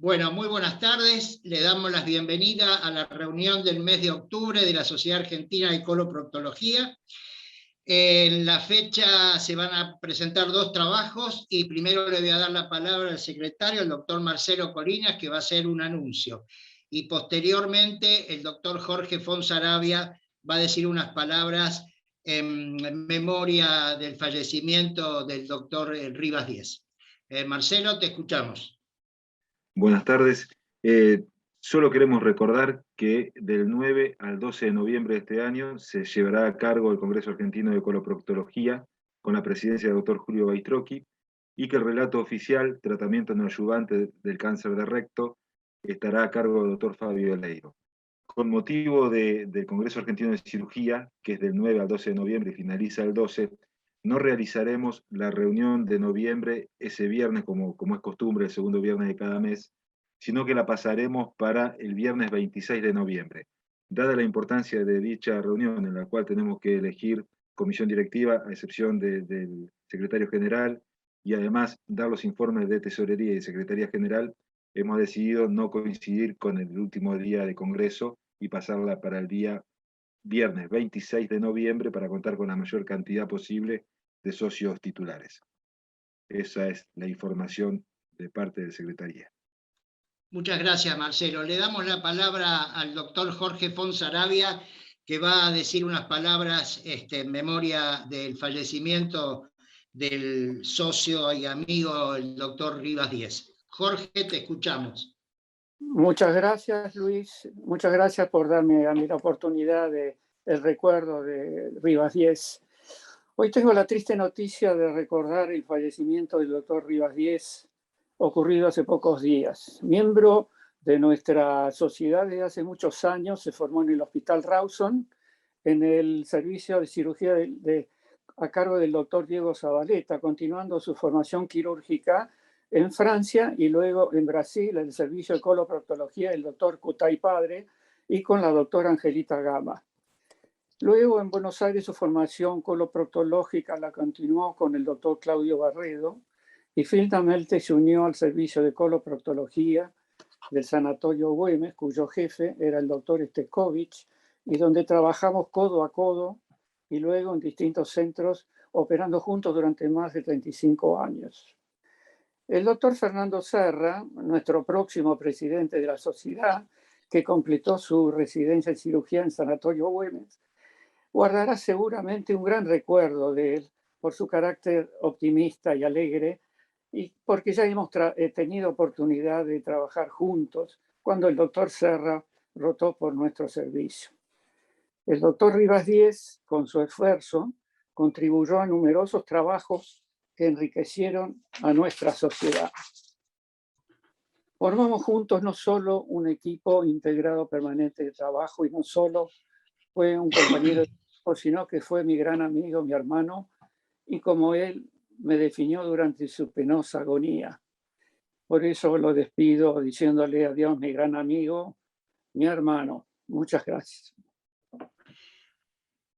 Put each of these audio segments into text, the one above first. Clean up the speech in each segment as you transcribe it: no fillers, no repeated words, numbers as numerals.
Bueno, muy buenas tardes. Le damos la bienvenida a la reunión del mes de octubre de la Sociedad Argentina de Coloproctología. En la fecha se van a presentar dos trabajos y primero le voy a dar la palabra al secretario, el doctor Marcelo Colinas, que va a hacer un anuncio. Y posteriormente el doctor Jorge Fonsaravia va a decir unas palabras en memoria del fallecimiento del doctor Rivas Díez. Marcelo, te escuchamos. Buenas tardes. Solo queremos recordar que del 9 al 12 de noviembre de este año se llevará a cargo el Congreso Argentino de Coloproctología con la presidencia del doctor Julio Baistrocchi, y que el relato oficial, tratamiento neoadyuvante del cáncer de recto, estará a cargo del doctor Fabio Leiro. Con motivo del Congreso Argentino de Cirugía, que es del 9 al 12 de noviembre y finaliza el 12, no realizaremos la reunión de noviembre ese viernes, como es costumbre, el segundo viernes de cada mes, sino que la pasaremos para el viernes 26 de noviembre. Dada la importancia de dicha reunión, en la cual tenemos que elegir comisión directiva, a excepción del secretario general, y además dar los informes de tesorería y secretaría general, hemos decidido no coincidir con el último día de Congreso y pasarla para el día viernes 26 de noviembre para contar con la mayor cantidad posible de socios titulares. Esa es la información de parte de Secretaría. Muchas gracias, Marcelo. Le damos la palabra al doctor Jorge Fonsaravia, que va a decir unas palabras en memoria del fallecimiento del socio y amigo, el doctor Rivas Díez. Jorge, te escuchamos. Muchas gracias, Luis. Muchas gracias por darme a mí la oportunidad del recuerdo de Rivas Díez. Hoy tengo la triste noticia de recordar el fallecimiento del doctor Rivas Díez, ocurrido hace pocos días. Miembro de nuestra sociedad desde hace muchos años, se formó en el Hospital Rawson, en el servicio de cirugía a cargo del doctor Diego Zabaleta, continuando su formación quirúrgica en Francia y luego en Brasil, en el servicio de coloproctología del doctor Cutay Padre y con la doctora Angelita Gama. Luego en Buenos Aires su formación coloproctológica la continuó con el doctor Claudio Barredo y finalmente se unió al servicio de coloproctología del Sanatorio Güemes, cuyo jefe era el doctor Stekovich, y donde trabajamos codo a codo y luego en distintos centros operando juntos durante más de 35 años. El doctor Fernando Serra, nuestro próximo presidente de la sociedad, que completó su residencia en cirugía en Sanatorio Güemes, guardará seguramente un gran recuerdo de él por su carácter optimista y alegre, y porque ya hemos tenido oportunidad de trabajar juntos cuando el doctor Serra rotó por nuestro servicio. El doctor Rivas Díez, con su esfuerzo, contribuyó a numerosos trabajos que enriquecieron a nuestra sociedad. Formamos juntos no solo un equipo integrado permanente de trabajo y no solo fue un compañero de trabajo, sino que fue mi gran amigo, mi hermano, y como él me definió durante su penosa agonía. Por eso lo despido diciéndole adiós, mi gran amigo, mi hermano. Muchas gracias.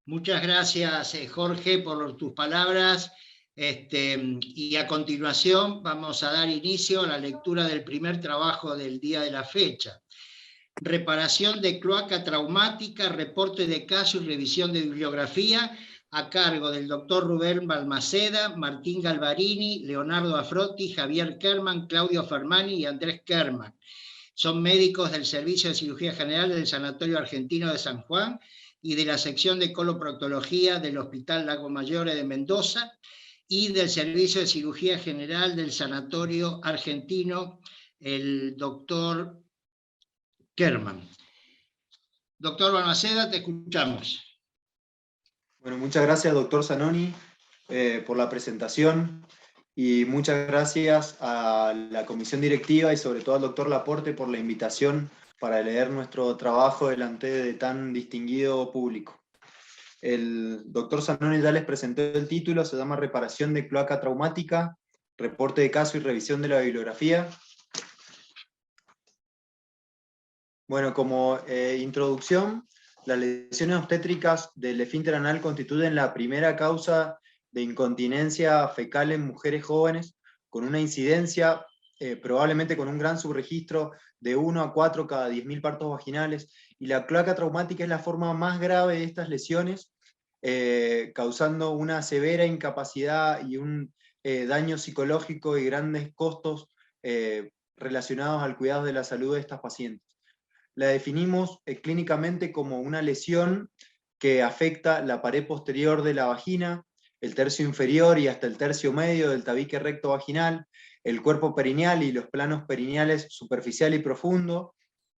Muchas gracias, Jorge, por tus palabras. Y a continuación vamos a dar inicio a la lectura del primer trabajo del día de la fecha. Reparación de cloaca traumática, reporte de caso y revisión de bibliografía, a cargo del doctor Rubén Balmaceda, Martín Galvarini, Leonardo Afrotti, Javier Kerman, Claudio Fermani y Andrés Kerman. Son médicos del Servicio de Cirugía General del Sanatorio Argentino de San Juan y de la sección de coloproctología del Hospital Lago Maggiore de Mendoza y del Servicio de Cirugía General del Sanatorio Argentino, el doctor Kerman. Doctor Balmaceda, te escuchamos. Bueno, muchas gracias, doctor Zanoni, por la presentación, y muchas gracias a la comisión directiva y sobre todo al doctor Laporte por la invitación para leer nuestro trabajo delante de tan distinguido público. El doctor Zanoni ya les presentó el título, se llama Reparación de cloaca traumática, reporte de caso y revisión de la bibliografía. Bueno, como introducción, las lesiones obstétricas del esfínter anal constituyen la primera causa de incontinencia fecal en mujeres jóvenes, con una incidencia probablemente con un gran subregistro de 1 a 4 cada 10.000 partos vaginales, y la cloaca traumática es la forma más grave de estas lesiones, causando una severa incapacidad y un daño psicológico y grandes costos relacionados al cuidado de la salud de estas pacientes. La definimos clínicamente como una lesión que afecta la pared posterior de la vagina, el tercio inferior y hasta el tercio medio del tabique recto vaginal, el cuerpo perineal y los planos perineales superficial y profundo,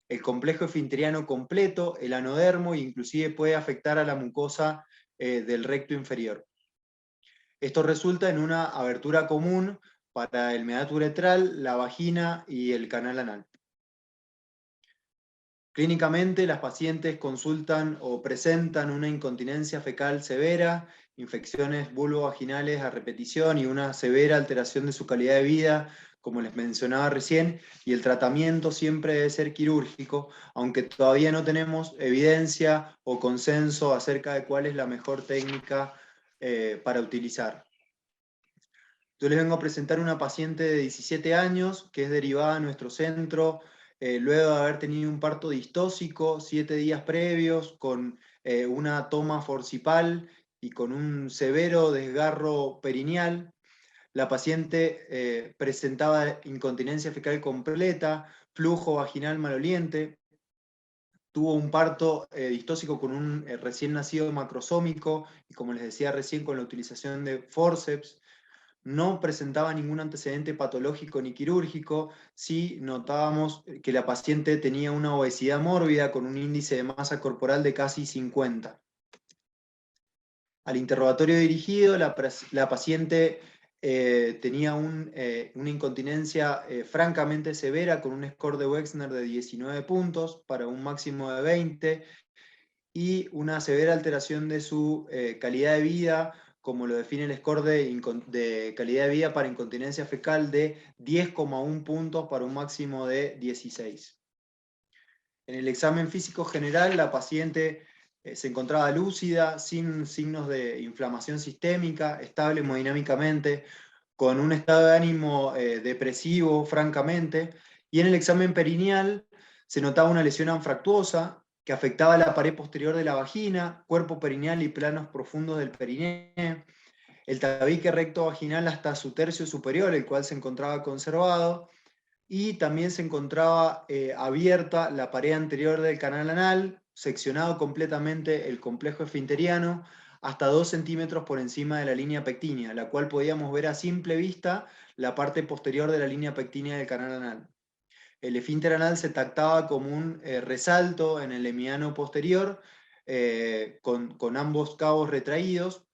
el complejo esfinteriano completo, el anodermo, e inclusive puede afectar a la mucosa del recto inferior. Esto resulta en una abertura común para el meato uretral, la vagina y el canal anal. Clínicamente, las pacientes consultan o presentan una incontinencia fecal severa, infecciones vulvovaginales a repetición y una severa alteración de su calidad de vida, como les mencionaba recién, y el tratamiento siempre debe ser quirúrgico, aunque todavía no tenemos evidencia o consenso acerca de cuál es la mejor técnica para utilizar. Yo les vengo a presentar una paciente de 17 años que es derivada a nuestro centro luego de haber tenido un parto distóxico 7 días previos, con una toma forcipal y con un severo desgarro perineal. La paciente presentaba incontinencia fecal completa, flujo vaginal maloliente, tuvo un parto distóxico con un recién nacido macrosómico y, como les decía recién, con la utilización de forceps. No presentaba ningún antecedente patológico ni quirúrgico. Sí notábamos que la paciente tenía una obesidad mórbida con un índice de masa corporal de casi 50. Al interrogatorio dirigido, la paciente tenía una incontinencia francamente severa, con un score de Wexner de 19 puntos para un máximo de 20, y una severa alteración de su calidad de vida, como lo define el score de calidad de vida para incontinencia fecal, de 10,1 puntos para un máximo de 16. En el examen físico general, la paciente se encontraba lúcida, sin signos de inflamación sistémica, estable hemodinámicamente, con un estado de ánimo depresivo, francamente, y en el examen perineal se notaba una lesión anfractuosa que afectaba la pared posterior de la vagina, cuerpo perineal y planos profundos del periné, el tabique recto vaginal hasta su tercio superior, el cual se encontraba conservado, y también se encontraba abierta la pared anterior del canal anal, seccionado completamente el complejo esfinteriano, hasta 2 centímetros por encima de la línea pectínea, la cual podíamos ver a simple vista la parte posterior de la línea pectínea del canal anal. El esfínter anal se tactaba como un resalto en el hemiano posterior, con ambos cabos retraídos,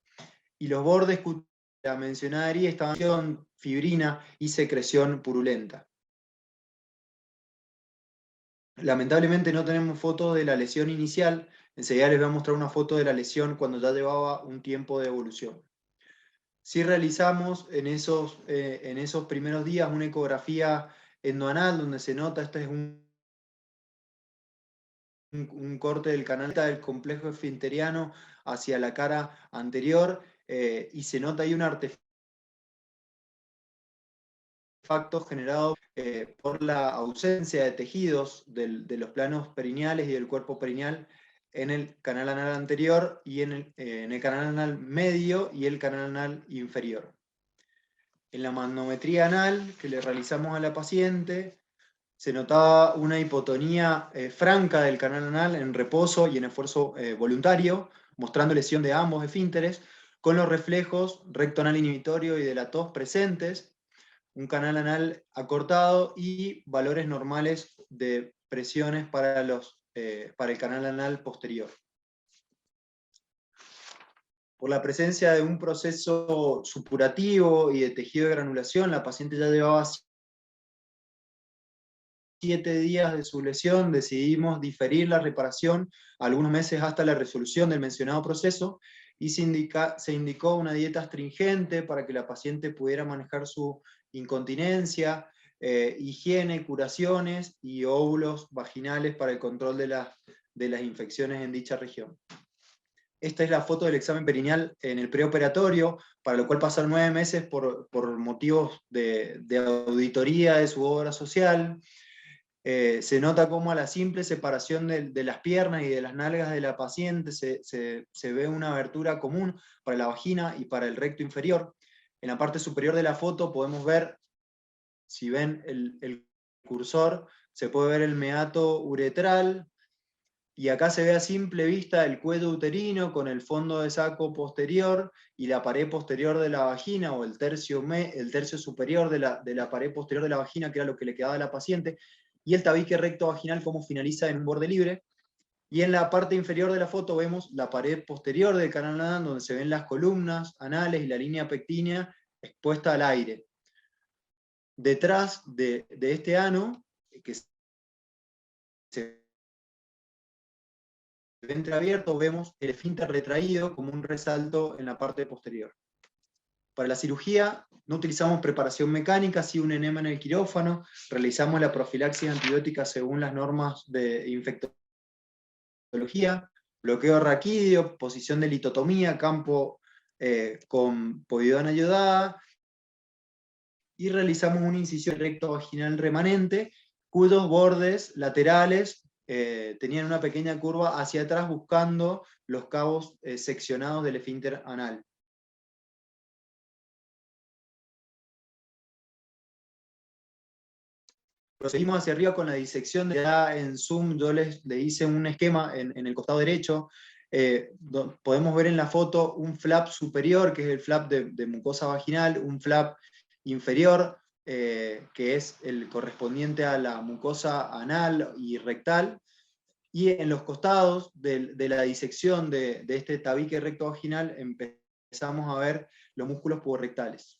y los bordes cutáneo de la mencionada herida estaban con fibrina y secreción purulenta. Lamentablemente no tenemos fotos de la lesión inicial. Enseguida les voy a mostrar una foto de la lesión cuando ya llevaba un tiempo de evolución. Sí realizamos en esos primeros días una ecografía endoanal, donde se nota, este es un corte del canal del complejo esfinteriano hacia la cara anterior, y se nota ahí un artefacto generado por la ausencia de tejidos de los planos perineales y del cuerpo perineal en el canal anal anterior y en el canal anal medio y el canal anal inferior. En la manometría anal que le realizamos a la paciente, se notaba una hipotonía franca del canal anal en reposo y en esfuerzo voluntario, mostrando lesión de ambos esfínteres, con los reflejos recto anal inhibitorio y de la tos presentes, un canal anal acortado y valores normales de presiones para el canal anal posterior. Por la presencia de un proceso supurativo y de tejido de granulación, la paciente ya llevaba 7 días de su lesión. Decidimos diferir la reparación algunos meses hasta la resolución del mencionado proceso, y se indicó una dieta astringente para que la paciente pudiera manejar su incontinencia, higiene, curaciones y óvulos vaginales para el control de las infecciones en dicha región. Esta es la foto del examen perineal en el preoperatorio, para lo cual pasaron 9 meses por motivos de auditoría de su obra social. Se nota cómo a la simple separación de las piernas y de las nalgas de la paciente se ve una abertura común para la vagina y para el recto inferior. En la parte superior de la foto podemos ver, si ven el cursor, se puede ver el meato uretral, y acá se ve a simple vista el cuello uterino con el fondo de saco posterior y la pared posterior de la vagina, o el tercio superior de la pared posterior de la vagina, que era lo que le quedaba a la paciente, y el tabique recto vaginal como finaliza en un borde libre. Y en la parte inferior de la foto vemos la pared posterior del canal anal, donde se ven las columnas anales y la línea pectínea expuesta al aire. Detrás de este ano, que se ve entreabierto, vemos el esfínter retraído como un resalto en la parte posterior. Para la cirugía no utilizamos preparación mecánica, sí un enema en el quirófano, realizamos la profilaxis antibiótica según las normas de infectología, bloqueo raquídeo, posición de litotomía, campo con povidona ayudada, y realizamos una incisión recto vaginal remanente, cuyos bordes laterales tenían una pequeña curva hacia atrás buscando los cabos seccionados del esfínter anal. Procedimos hacia arriba con la disección. Ya en Zoom yo le hice un esquema en el costado derecho. Podemos ver en la foto un flap superior, que es el flap de mucosa vaginal, un flap inferior, que es el correspondiente a la mucosa anal y rectal, y en los costados de la disección de este tabique recto vaginal empezamos a ver los músculos puborectales.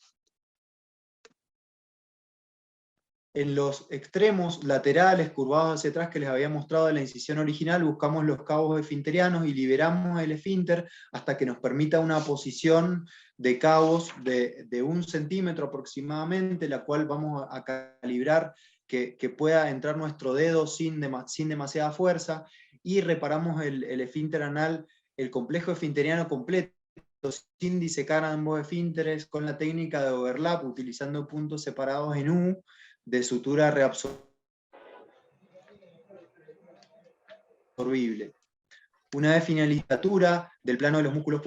En los extremos laterales curvados hacia atrás que les había mostrado de la incisión original, buscamos los cabos esfinterianos y liberamos el esfínter hasta que nos permita una posición de cabos de 1 centímetro aproximadamente, la cual vamos a calibrar que pueda entrar nuestro dedo sin demasiada fuerza, y reparamos el esfínter anal, el complejo esfinteriano completo, sin disecar ambos esfínteres, con la técnica de overlap, utilizando puntos separados en U, de sutura reabsorbible. Una vez finalizatura del plano de los músculos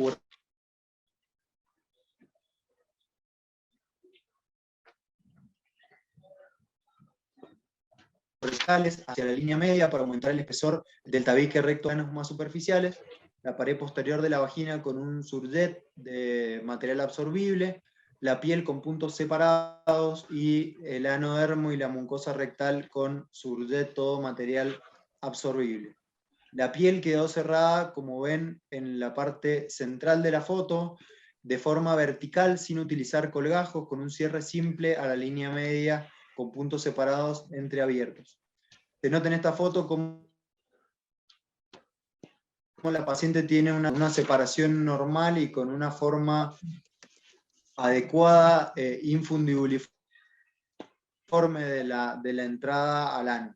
puborectales hacia la línea media para aumentar el espesor del tabique recto en los más superficiales, la pared posterior de la vagina con un surjet de material absorbible, la piel con puntos separados, y el anodermo y la mucosa rectal con surjet, todo material absorbible. La piel quedó cerrada, como ven en la parte central de la foto, de forma vertical, sin utilizar colgajos, con un cierre simple a la línea media, con puntos separados entreabiertos. Se nota en esta foto cómo la paciente tiene una separación normal y con una forma adecuada, infundibuliforme de la entrada al ano.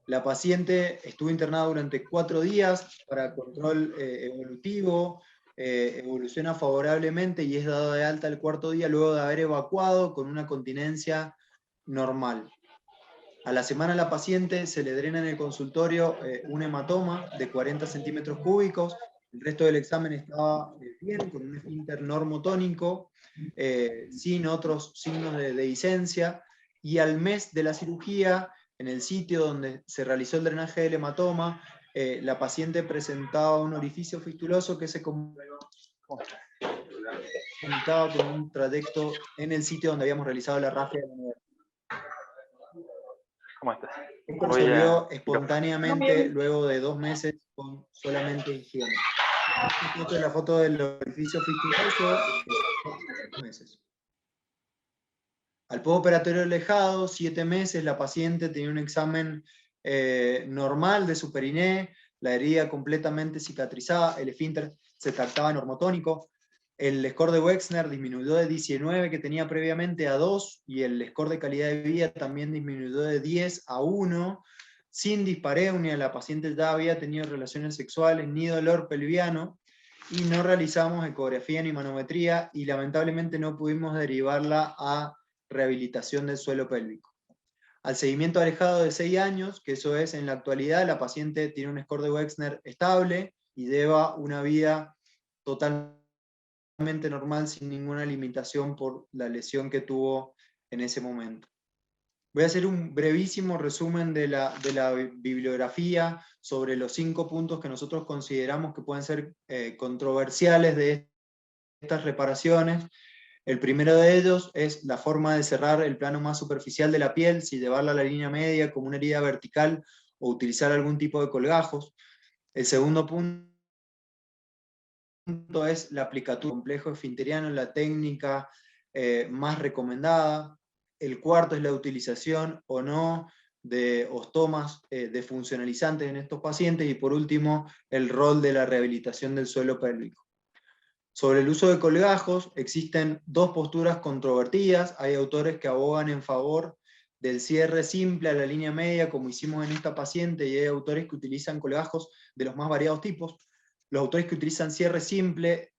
La paciente estuvo internada durante 4 días para control evolutivo, evoluciona favorablemente y es dado de alta el 4.º día luego de haber evacuado con una continencia normal. A la semana la paciente se le drena en el consultorio un hematoma de 40 centímetros cúbicos. El resto del examen estaba bien, con un esfínter normotónico, sin otros signos de dehiscencia, y al mes de la cirugía, en el sitio donde se realizó el drenaje del hematoma, la paciente presentaba un orificio fistuloso que se comunicaba con un trayecto en el sitio donde habíamos realizado la rafia de la universidad. ¿Cómo estás? Esto resolvió espontáneamente luego de 2 meses con solamente higiene. Esta es la foto del orificio fistuloso. 2 meses. Al postoperatorio alejado, 7 meses, la paciente tenía un examen normal de su periné, la herida completamente cicatrizada, el esfínter se trataba normotónico, el score de Wexner disminuyó de 19 que tenía previamente a 2, y el score de calidad de vida también disminuyó de 10 a 1, sin dispareunia. La paciente ya había tenido relaciones sexuales ni dolor pelviano, y no realizamos ecografía ni manometría, y lamentablemente no pudimos derivarla a rehabilitación del suelo pélvico. Al seguimiento alejado de 6 años, que eso es, en la actualidad la paciente tiene un score de Wexner estable y lleva una vida totalmente normal sin ninguna limitación por la lesión que tuvo en ese momento. Voy a hacer un brevísimo resumen de la bibliografía sobre los 5 puntos que nosotros consideramos que pueden ser controversiales de estas reparaciones. El primero de ellos es la forma de cerrar el plano más superficial de la piel, si llevarla a la línea media como una herida vertical o utilizar algún tipo de colgajos. El segundo punto es la aplicatura complejo esfinteriano, la técnica más recomendada. El cuarto es la utilización o no de ostomas defuncionalizantes en estos pacientes. Y por último, el rol de la rehabilitación del suelo pélvico. Sobre el uso de colgajos, existen 2 posturas controvertidas. Hay autores que abogan en favor del cierre simple a la línea media, como hicimos en esta paciente, y hay autores que utilizan colgajos de los más variados tipos. Los autores que utilizan cierre simple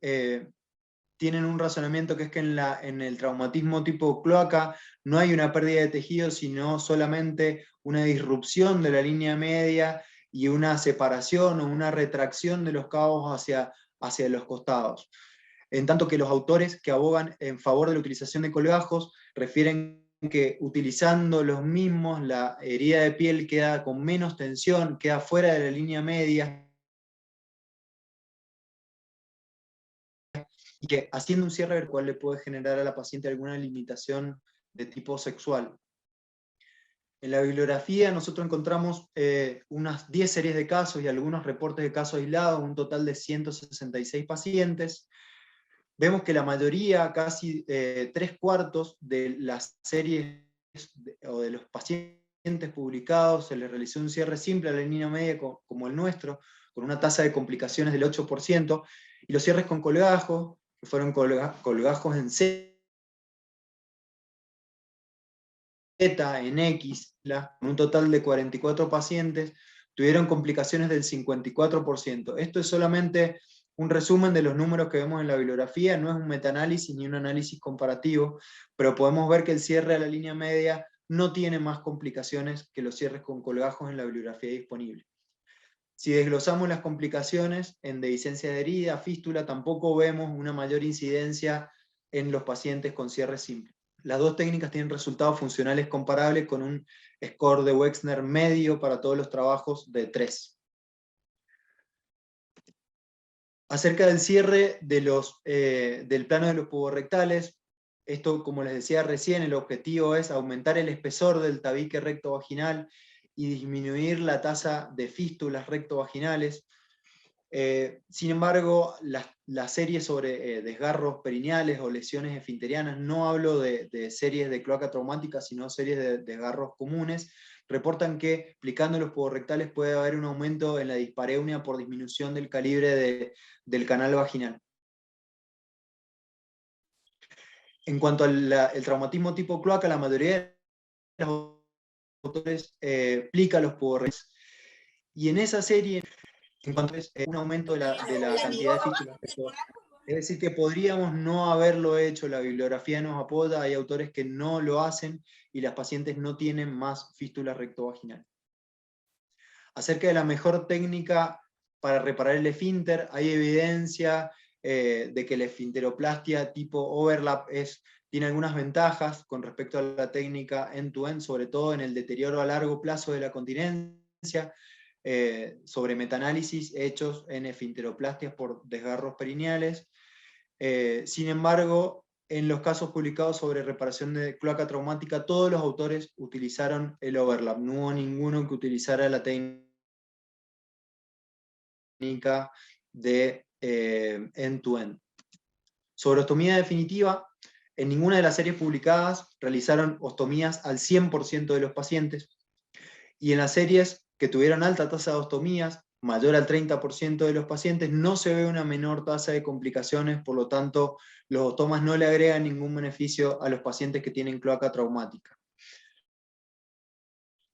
tienen un razonamiento que es que en el traumatismo tipo cloaca no hay una pérdida de tejido, sino solamente una disrupción de la línea media y una separación o una retracción de los cabos hacia los costados. En tanto que los autores que abogan en favor de la utilización de colgajos refieren que utilizando los mismos, la herida de piel queda con menos tensión, queda fuera de la línea media, y que haciendo un cierre vertical le puede generar a la paciente alguna limitación de tipo sexual. En la bibliografía nosotros encontramos unas 10 series de casos y algunos reportes de casos aislados, un total de 166 pacientes. Vemos que la mayoría, casi 3/4 de las series o de los pacientes publicados, se les realizó un cierre simple a la línea media como el nuestro, con una tasa de complicaciones del 8%, y los cierres con colgajos, que fueron colgajos en Z, en X, con un total de 44 pacientes, tuvieron complicaciones del 54%. Esto es solamente un resumen de los números que vemos en la bibliografía, no es un metaanálisis ni un análisis comparativo, pero podemos ver que el cierre a la línea media no tiene más complicaciones que los cierres con colgajos en la bibliografía disponible. Si desglosamos las complicaciones en dehiscencia de herida, fístula, tampoco vemos una mayor incidencia en los pacientes con cierre simple. Las 2 técnicas tienen resultados funcionales comparables con un score de Wexner medio para todos los trabajos de 3. Acerca del cierre de del plano de los puborectales, esto, como les decía recién, el objetivo es aumentar el espesor del tabique recto vaginal y disminuir la tasa de fístulas rectovaginales. Sin embargo, las series sobre desgarros perineales o lesiones esfinterianas, no hablo de series de cloaca traumática, sino series de desgarros comunes, reportan que aplicando los puborectales puede haber un aumento en la dispareunia por disminución del calibre del canal vaginal. En cuanto al traumatismo tipo cloaca, la mayoría de los autores aplica los puborectales. Y en esa serie, en cuanto a un aumento de la cantidad de fístulas, es decir, que podríamos no haberlo hecho, la bibliografía nos apoya, hay autores que no lo hacen y las pacientes no tienen más fístula rectovaginal. Acerca de la mejor técnica para reparar el esfínter, hay evidencia de que la esfinteroplastia tipo overlap tiene algunas ventajas con respecto a la técnica end-to-end, sobre todo en el deterioro a largo plazo de la continencia, sobre metaanálisis hechos en esfinteroplastias por desgarros perineales. Sin embargo, en los casos publicados sobre reparación de cloaca traumática, todos los autores utilizaron el overlap, no hubo ninguno que utilizara la técnica de end-to-end. Sobre ostomía definitiva, en ninguna de las series publicadas realizaron ostomías al 100% de los pacientes, y en las series que tuvieron alta tasa de ostomías, mayor al 30% de los pacientes, no se ve una menor tasa de complicaciones, por lo tanto, los ostomas no le agregan ningún beneficio a los pacientes que tienen cloaca traumática.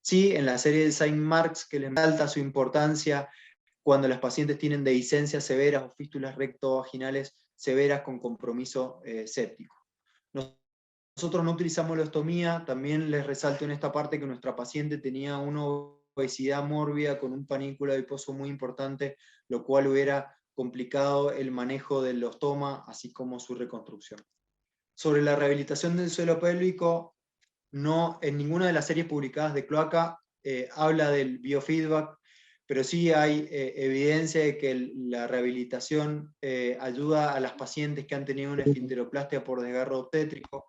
Sí, en la serie de Saint Marks, que les alta su importancia cuando las pacientes tienen dehiscencias severas o fístulas rectovaginales severas con compromiso séptico. Nosotros no utilizamos la ostomía, también les resalto en esta parte que nuestra paciente tenía una obesidad mórbida con un panículo adiposo muy importante, lo cual hubiera complicado el manejo del ostoma, así como su reconstrucción. Sobre la rehabilitación del suelo pélvico, no, en ninguna de las series publicadas de Cloaca habla del biofeedback, pero sí hay evidencia de que la rehabilitación ayuda a las pacientes que han tenido una esfinteroplastia por desgarro obstétrico,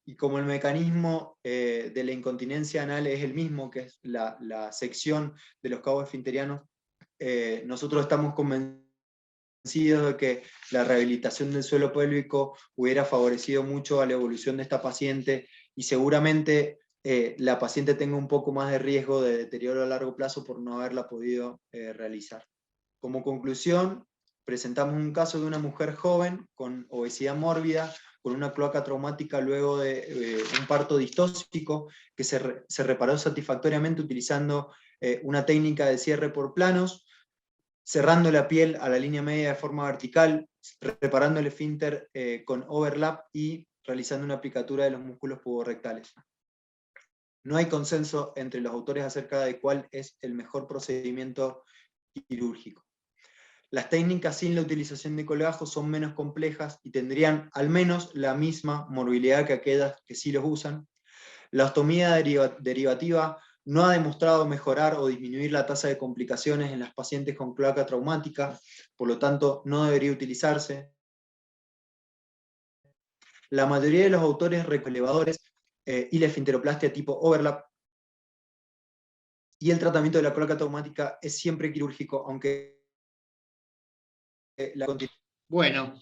y como el mecanismo de la incontinencia anal es el mismo, que es la sección de los cabos esfinterianos, nosotros estamos convencidos de que la rehabilitación del suelo pélvico hubiera favorecido mucho a la evolución de esta paciente, y seguramente la paciente tenga un poco más de riesgo de deterioro a largo plazo por no haberla podido realizar. Como conclusión, presentamos un caso de una mujer joven con obesidad mórbida, con una cloaca traumática luego de un parto distóxico, que se reparó satisfactoriamente utilizando una técnica de cierre por planos, cerrando la piel a la línea media de forma vertical, reparando el esfínter con overlap y realizando una aplicatura de los músculos puborectales. No hay consenso entre los autores acerca de cuál es el mejor procedimiento quirúrgico. Las técnicas sin la utilización de colgajos son menos complejas y tendrían al menos la misma morbilidad que aquellas que sí los usan. La ostomía derivativa no ha demostrado mejorar o disminuir la tasa de complicaciones en las pacientes con cloaca traumática, por lo tanto no debería utilizarse. La mayoría de los autores relevadores y la esfinteroplastia tipo overlap y el tratamiento de la cloaca traumática es siempre quirúrgico, aunque Bueno,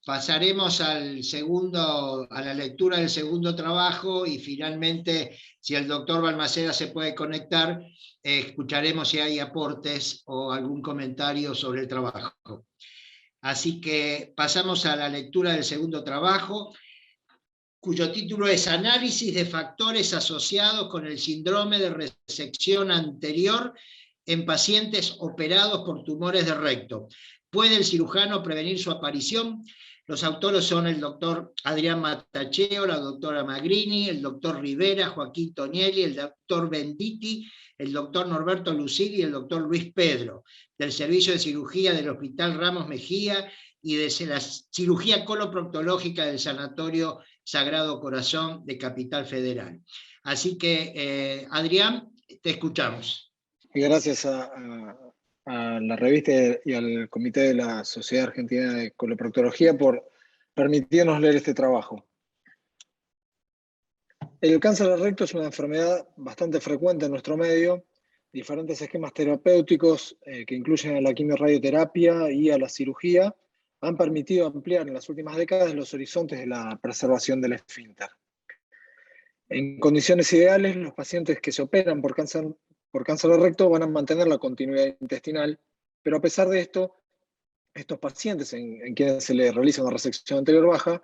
pasaremos a la lectura del segundo trabajo, y finalmente, si el doctor Balmaceda se puede conectar, escucharemos si hay aportes o algún comentario sobre el trabajo. Así que pasamos a la lectura del segundo trabajo, cuyo título es Análisis de factores asociados con el síndrome de resección anterior en pacientes operados por tumores de recto. ¿Puede el cirujano prevenir su aparición? Los autores son el doctor Adrián Matacheo, la doctora Magrini, el doctor Rivera, Joaquín Tonielli, el doctor Benditi, el doctor Norberto Lucidi y el doctor Luis Pedro, del Servicio de Cirugía del Hospital Ramos Mejía y de la cirugía coloproctológica del Sanatorio Sagrado Corazón de Capital Federal. Así que, Adrián, te escuchamos. Gracias a la revista y al Comité de la Sociedad Argentina de Coloproctología por permitirnos leer este trabajo. El cáncer del recto es una enfermedad bastante frecuente en nuestro medio. Diferentes esquemas terapéuticos que incluyen a la quimiorradioterapia y a la cirugía han permitido ampliar en las últimas décadas los horizontes de la preservación del esfínter. En condiciones ideales, los pacientes que se operan por cáncer del recto van a mantener la continuidad intestinal, pero a pesar de esto, estos pacientes en quienes se les realiza una resección anterior baja,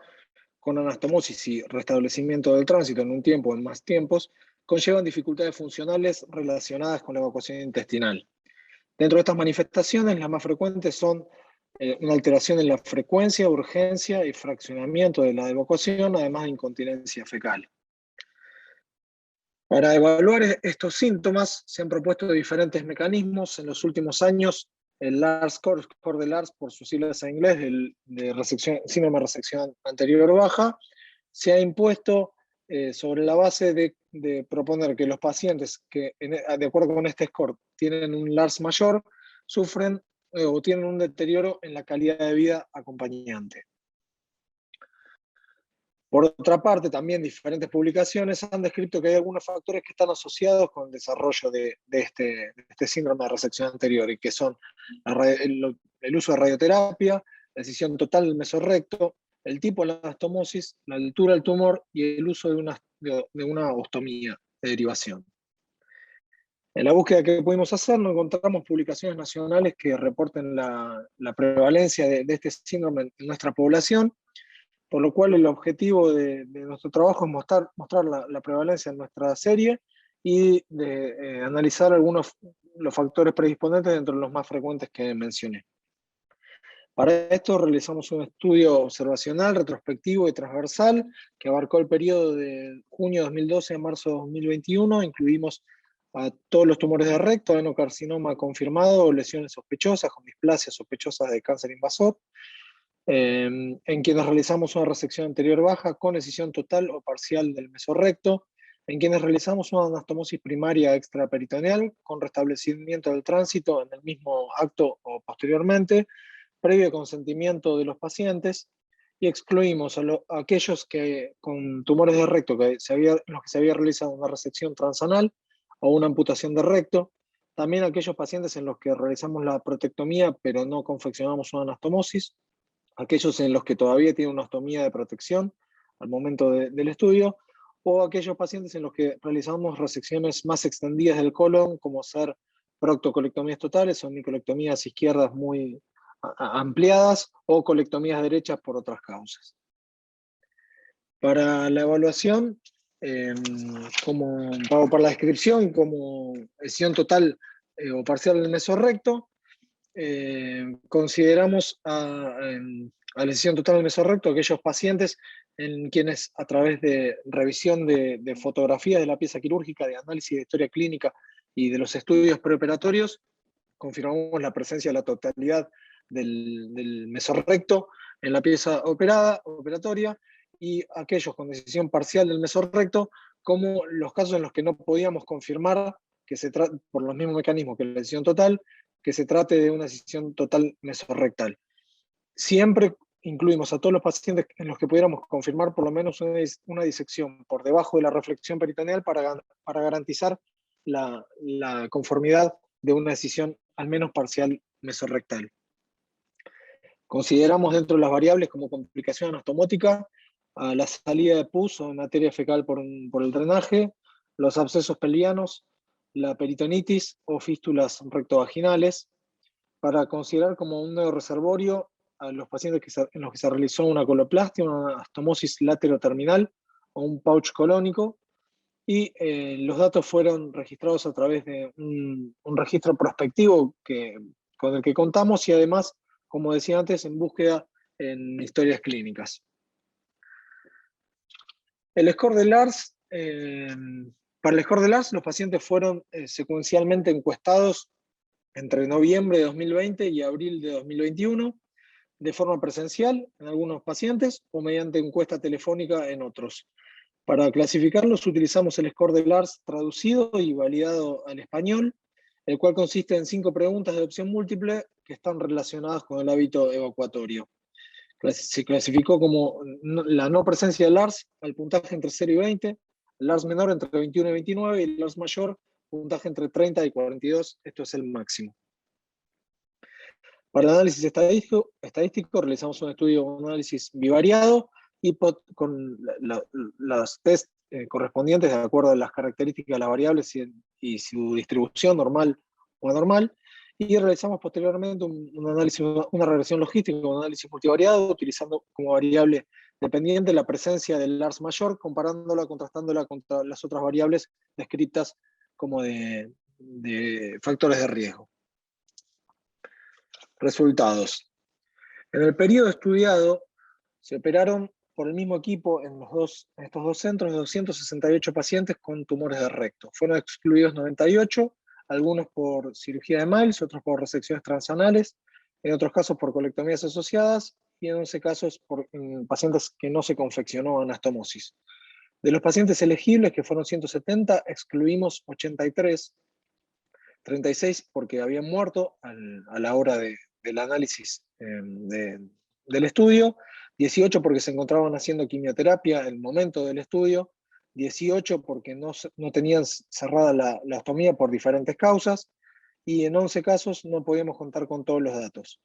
con anastomosis y restablecimiento del tránsito en un tiempo o en más tiempos, conllevan dificultades funcionales relacionadas con la evacuación intestinal. Dentro de estas manifestaciones, las más frecuentes son una alteración en la frecuencia, urgencia y fraccionamiento de la evacuación, además de incontinencia fecal. Para evaluar estos síntomas se han propuesto diferentes mecanismos. En los últimos años, el LARS score de LARS, por sus siglas en inglés, síndrome de resección anterior baja, se ha impuesto sobre la base de proponer que los pacientes que, de acuerdo con este score, tienen un LARS mayor, sufren o tienen un deterioro en la calidad de vida acompañante. Por otra parte, también diferentes publicaciones han descrito que hay algunos factores que están asociados con el desarrollo de este síndrome de resección anterior, y que son el uso de radioterapia, la decisión total del mesorrecto, el tipo de la anastomosis, la altura del tumor y el uso de una ostomía de derivación. En la búsqueda que pudimos hacer, no encontramos publicaciones nacionales que reporten la prevalencia de este síndrome en nuestra población, por lo cual el objetivo de nuestro trabajo es mostrar la prevalencia en nuestra serie y de analizar algunos los factores predisponentes dentro de los más frecuentes que mencioné. Para esto realizamos un estudio observacional, retrospectivo y transversal que abarcó el periodo de junio de 2012 a marzo de 2021. Incluimos a todos los tumores de recto, adenocarcinoma confirmado o lesiones sospechosas con displasias sospechosas de cáncer invasor, en quienes realizamos una resección anterior baja con escisión total o parcial del mesorrecto, en quienes realizamos una anastomosis primaria extraperitoneal con restablecimiento del tránsito en el mismo acto o posteriormente, previo consentimiento de los pacientes, y excluimos a aquellos que con tumores de recto en los que se había realizado una resección transanal o una amputación de recto, también aquellos pacientes en los que realizamos la protectomía pero no confeccionamos una anastomosis, aquellos en los que todavía tienen una ostomía de protección al momento del estudio, o aquellos pacientes en los que realizamos resecciones más extendidas del colon, como ser proctocolectomías totales o micolectomías izquierdas muy ampliadas o colectomías derechas por otras causas. Para la evaluación, para la descripción como escisión total o parcial del mesorrecto, consideramos a la escisión total del mesorrecto aquellos pacientes en quienes a través de revisión de fotografías de la pieza quirúrgica, de análisis de historia clínica y de los estudios preoperatorios, confirmamos la presencia de la totalidad del mesorrecto en la pieza operatoria, y aquellos con decisión parcial del mesorrecto, como los casos en los que no podíamos confirmar que se trata, por los mismos mecanismos que la decisión total, que se trate de una decisión total mesorrectal. Siempre incluimos a todos los pacientes en los que pudiéramos confirmar por lo menos una disección por debajo de la reflexión peritoneal para garantizar la conformidad de una decisión al menos parcial mesorrectal. Consideramos dentro de las variables como complicación anastomótica a la salida de pus o materia fecal por el drenaje, los abscesos pelianos, la peritonitis o fístulas rectovaginales, para considerar como un neoreservorio a los pacientes en los que se realizó una coloplastia, una anastomosis lateroterminal o un pouch colónico, y los datos fueron registrados a través de un registro prospectivo con el que contamos, y además, como decía antes, en búsqueda en historias clínicas. El score de Lars, para el score de Lars, los pacientes fueron secuencialmente encuestados entre noviembre de 2020 y abril de 2021, de forma presencial en algunos pacientes o mediante encuesta telefónica en otros. Para clasificarlos utilizamos el score de Lars traducido y validado al español, el cual consiste en 5 preguntas de opción múltiple que están relacionadas con el hábito evacuatorio. Se clasificó como la no presencia de Lars al puntaje entre 0 y 20, el Lars menor entre 21 y 29 y el Lars mayor puntaje entre 30 y 42, esto es el máximo. Para el análisis estadístico realizamos un análisis bivariado y con los test correspondientes de acuerdo a las características de las variables y su distribución normal o anormal, y realizamos posteriormente una regresión logística, un análisis multivariado, utilizando como variable dependiente la presencia del Lars mayor, contrastándola contra las otras variables descritas como de factores de riesgo. Resultados. En el periodo estudiado se operaron por el mismo equipo en estos dos centros 268 pacientes con tumores de recto. Fueron excluidos 98, algunos por cirugía de Miles, otros por resecciones transanales, en otros casos por colectomías asociadas y en 11 casos por pacientes que no se confeccionó anastomosis. De los pacientes elegibles, que fueron 170, excluimos 83, 36 porque habían muerto a la hora del análisis del estudio, 18 porque se encontraban haciendo quimioterapia en el momento del estudio, 18 porque no tenían cerrada la ostomía por diferentes causas, y en 11 casos no podíamos contar con todos los datos.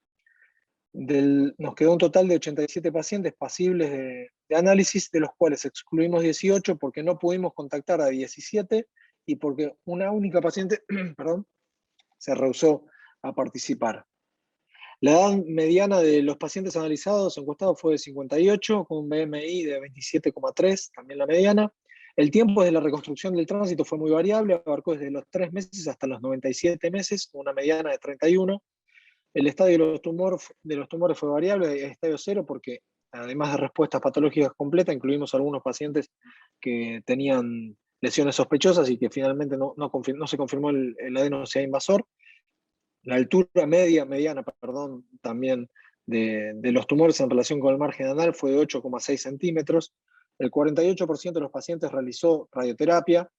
Nos quedó un total de 87 pacientes pasibles de análisis, de los cuales excluimos 18 porque no pudimos contactar a 17 y porque una única paciente perdón, se rehusó a participar. La edad mediana de los pacientes analizados encuestados fue de 58, con un BMI de 27,3, también la mediana, El tiempo de la reconstrucción del tránsito fue muy variable, abarcó desde los 3 meses hasta los 97 meses, con una mediana de 31. El estadio de los tumores fue variable, estadio 0, porque además de respuestas patológicas completas, incluimos algunos pacientes que tenían lesiones sospechosas y que finalmente no se confirmó el adeno-CA invasor. La altura mediana, también de los tumores en relación con el margen anal fue de 8,6 centímetros. El 48% de los pacientes realizó radioterapia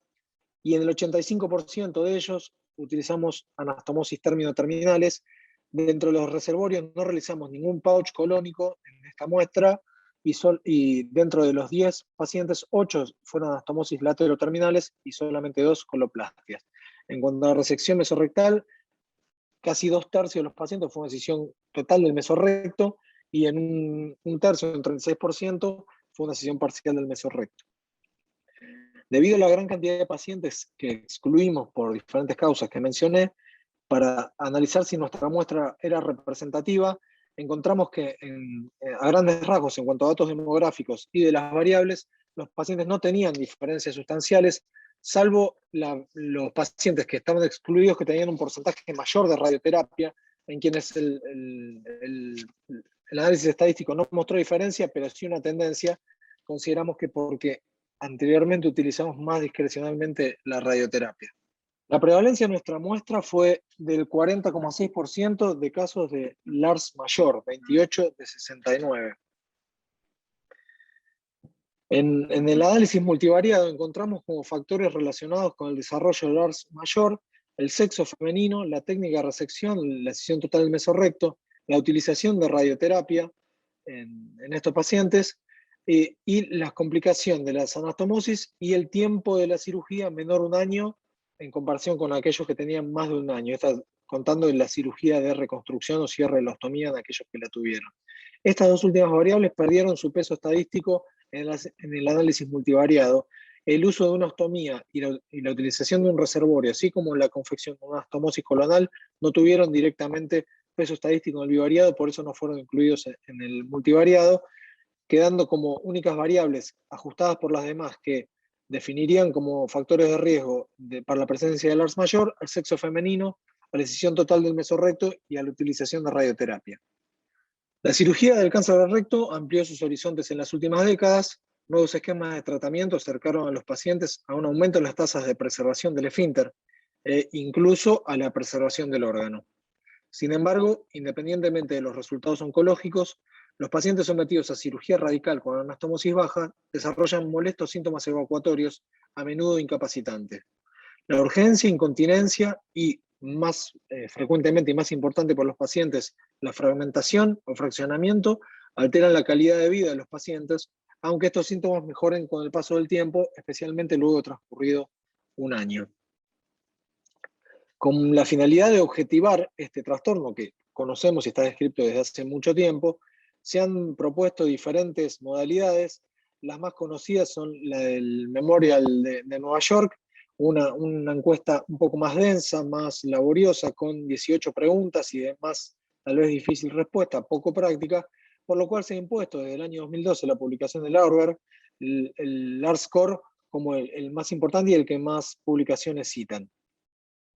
y en el 85% de ellos utilizamos anastomosis término-terminales. Dentro de los reservorios no realizamos ningún pouch colónico en esta muestra y dentro de los 10 pacientes, 8 fueron anastomosis lateroterminales y solamente 2 coloplastias. En cuanto a resección mesorrectal, casi 2/3 de los pacientes fue una decisión total del mesorrecto y en un tercio, un 36%, fue una decisión parcial del mesorrecto. Debido a la gran cantidad de pacientes que excluimos por diferentes causas que mencioné, para analizar si nuestra muestra era representativa, encontramos que a grandes rasgos, en cuanto a datos demográficos y de las variables, los pacientes no tenían diferencias sustanciales, salvo los pacientes que estaban excluidos, que tenían un porcentaje mayor de radioterapia, en quienes el análisis estadístico no mostró diferencia, pero sí una tendencia. Consideramos que porque anteriormente utilizamos más discrecionalmente la radioterapia. La prevalencia de nuestra muestra fue del 40,6% de casos de LARS mayor, 28 de 69. En el análisis multivariado encontramos como factores relacionados con el desarrollo del LARS mayor el sexo femenino, la técnica de resección, la excisión total del mesorrecto, la utilización de radioterapia en estos pacientes y la complicación de las anastomosis y el tiempo de la cirugía menor de 1 año en comparación con aquellos que tenían más de 1 año, contando en la cirugía de reconstrucción o cierre de la ostomía en aquellos que la tuvieron. Estas dos últimas variables perdieron su peso estadístico en el análisis multivariado. El uso de una ostomía y la utilización de un reservorio, así como la confección de una ostomosis colonal, no tuvieron directamente peso estadístico en el bivariado, por eso no fueron incluidos en el multivariado, quedando como únicas variables ajustadas por las demás que definirían como factores de riesgo para la presencia del LARS mayor, al sexo femenino, a la excisión total del mesorrecto y a la utilización de radioterapia. La cirugía del cáncer del recto amplió sus horizontes en las últimas décadas. Nuevos esquemas de tratamiento acercaron a los pacientes a un aumento en las tasas de preservación del esfínter e incluso a la preservación del órgano. Sin embargo, independientemente de los resultados oncológicos, los pacientes sometidos a cirugía radical con anastomosis baja desarrollan molestos síntomas evacuatorios, a menudo incapacitantes. La urgencia, incontinencia y, más frecuentemente y más importante por los pacientes, la fragmentación o fraccionamiento alteran la calidad de vida de los pacientes, aunque estos síntomas mejoren con el paso del tiempo, especialmente luego de transcurrido 1 año. Con la finalidad de objetivar este trastorno que conocemos y está descrito desde hace mucho tiempo, se han propuesto diferentes modalidades. Las más conocidas son la del Memorial de Nueva York, una encuesta un poco más densa, más laboriosa, con 18 preguntas y de más, tal vez difícil respuesta, poco práctica, por lo cual se ha impuesto desde el año 2012 la publicación del Auerbach, el LARS-CORE como el más importante y el que más publicaciones citan.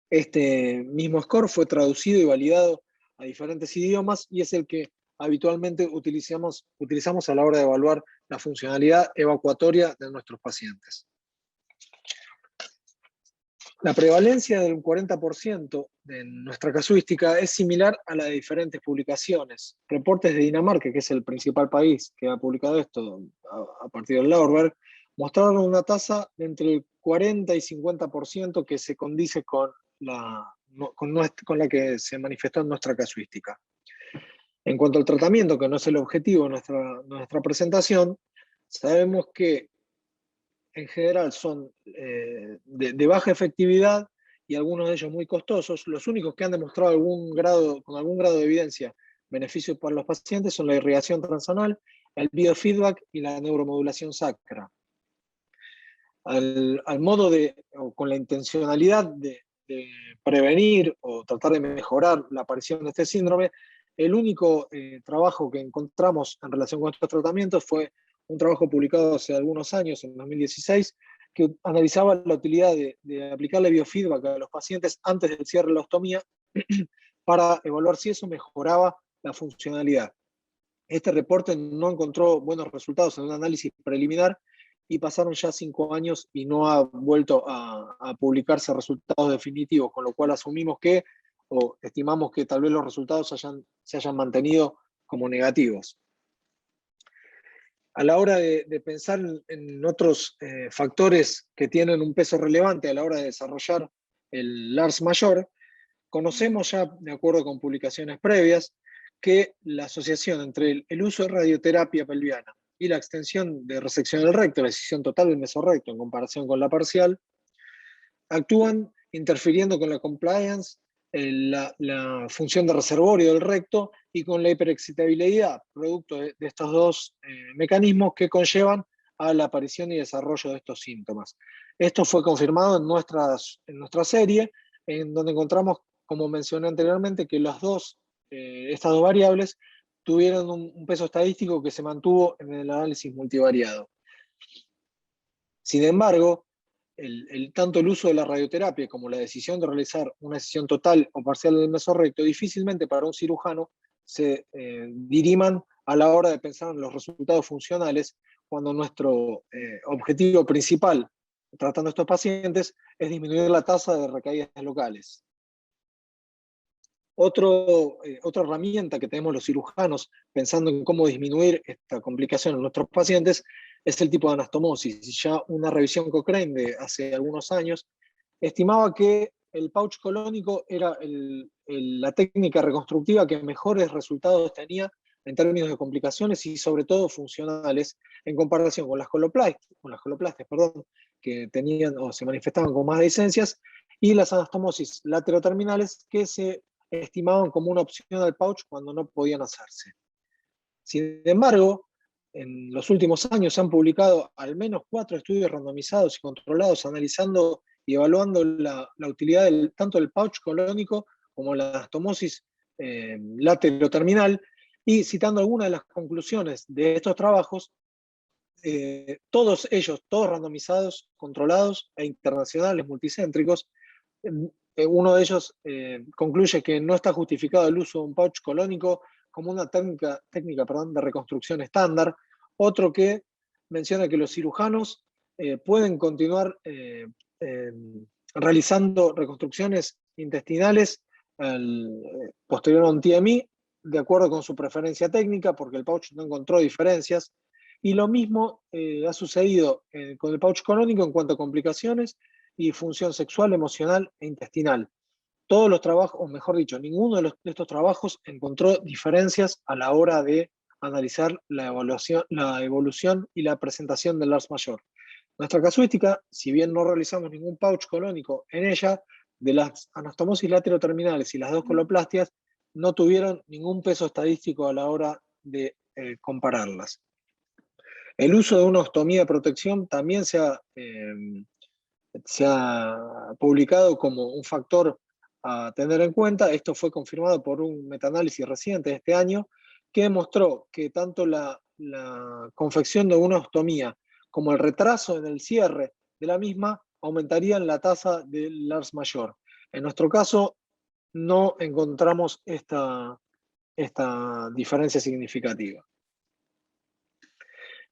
Este mismo score fue traducido y validado a diferentes idiomas y es el que habitualmente utilizamos a la hora de evaluar la funcionalidad evacuatoria de nuestros pacientes. La prevalencia del 40% de nuestra casuística es similar a la de diferentes publicaciones. Reportes de Dinamarca, que es el principal país que ha publicado esto a partir del Auerbach, mostraron una tasa de entre el 40 y 50% que se condice con la que se manifestó en nuestra casuística. En cuanto al tratamiento, que no es el objetivo de nuestra presentación, sabemos que en general son de baja efectividad y algunos de ellos muy costosos. Los únicos que han demostrado con algún grado de evidencia beneficios para los pacientes son la irrigación transanal, el biofeedback y la neuromodulación sacra. Con la intencionalidad de prevenir o tratar de mejorar la aparición de este síndrome, el único trabajo que encontramos en relación con estos tratamientos fue un trabajo publicado hace algunos años, en 2016, que analizaba la utilidad de aplicarle biofeedback a los pacientes antes del cierre de la ostomía para evaluar si eso mejoraba la funcionalidad. Este reporte no encontró buenos resultados en un análisis preliminar y pasaron ya 5 años y no ha vuelto a publicarse resultados definitivos, con lo cual asumimos que, o estimamos que tal vez los resultados se hayan mantenido como negativos. A la hora de pensar en otros factores que tienen un peso relevante a la hora de desarrollar el LARS mayor, conocemos ya, de acuerdo con publicaciones previas, que la asociación entre el uso de radioterapia pelviana y la extensión de resección del recto, la decisión total del mesorrecto en comparación con la parcial, actúan interfiriendo con la compliance, la función de reservorio del recto y con la hiperexcitabilidad, producto de estos dos mecanismos que conllevan a la aparición y desarrollo de estos síntomas. Esto fue confirmado en nuestra serie, en donde encontramos, como mencioné anteriormente, que estas dos variables tuvieron un peso estadístico que se mantuvo en el análisis multivariado. Sin embargo, tanto el uso de la radioterapia como la decisión de realizar una decisión total o parcial del mesorrecto difícilmente para un cirujano se diriman a la hora de pensar en los resultados funcionales, cuando nuestro objetivo principal tratando a estos pacientes es disminuir la tasa de recaídas locales. Otra herramienta que tenemos los cirujanos pensando en cómo disminuir esta complicación en nuestros pacientes es el tipo de anastomosis. Ya una revisión Cochrane de hace algunos años estimaba que el pouch colónico era la técnica reconstructiva que mejores resultados tenía en términos de complicaciones y sobre todo funcionales en comparación con las coloplastias, que tenían o se manifestaban con más dehiscencias, y las anastomosis lateroterminales que se estimaban como una opción al pouch cuando no podían hacerse. Sin embargo, en los últimos años se han publicado al menos 4 estudios randomizados y controlados analizando y evaluando la utilidad tanto del pouch colónico como la anastomosis lateroterminal, y citando algunas de las conclusiones de estos trabajos, todos ellos, todos randomizados, controlados e internacionales, multicéntricos. Uno de ellos concluye que no está justificado el uso de un pouch colónico como una técnica de reconstrucción estándar. Otro que menciona que los cirujanos pueden continuar realizando reconstrucciones intestinales posterior a un TMI, de acuerdo con su preferencia técnica, porque el pouch no encontró diferencias. Y lo mismo ha sucedido con el pouch colónico en cuanto a complicaciones y función sexual, emocional e intestinal. Todos los trabajos, o mejor dicho, ninguno de estos trabajos encontró diferencias a la hora de analizar la evolución y la presentación del LARS mayor. Nuestra casuística, si bien no realizamos ningún pouch colónico en ella, de las anastomosis lateroterminales y las dos coloplastias, no tuvieron ningún peso estadístico a la hora de compararlas. El uso de una ostomía de protección también se ha publicado como un factor a tener en cuenta. Esto fue confirmado por un metaanálisis reciente de este año que demostró que tanto la confección de una ostomía como el retraso en el cierre de la misma aumentarían la tasa del LARS mayor. En nuestro caso no encontramos esta diferencia significativa.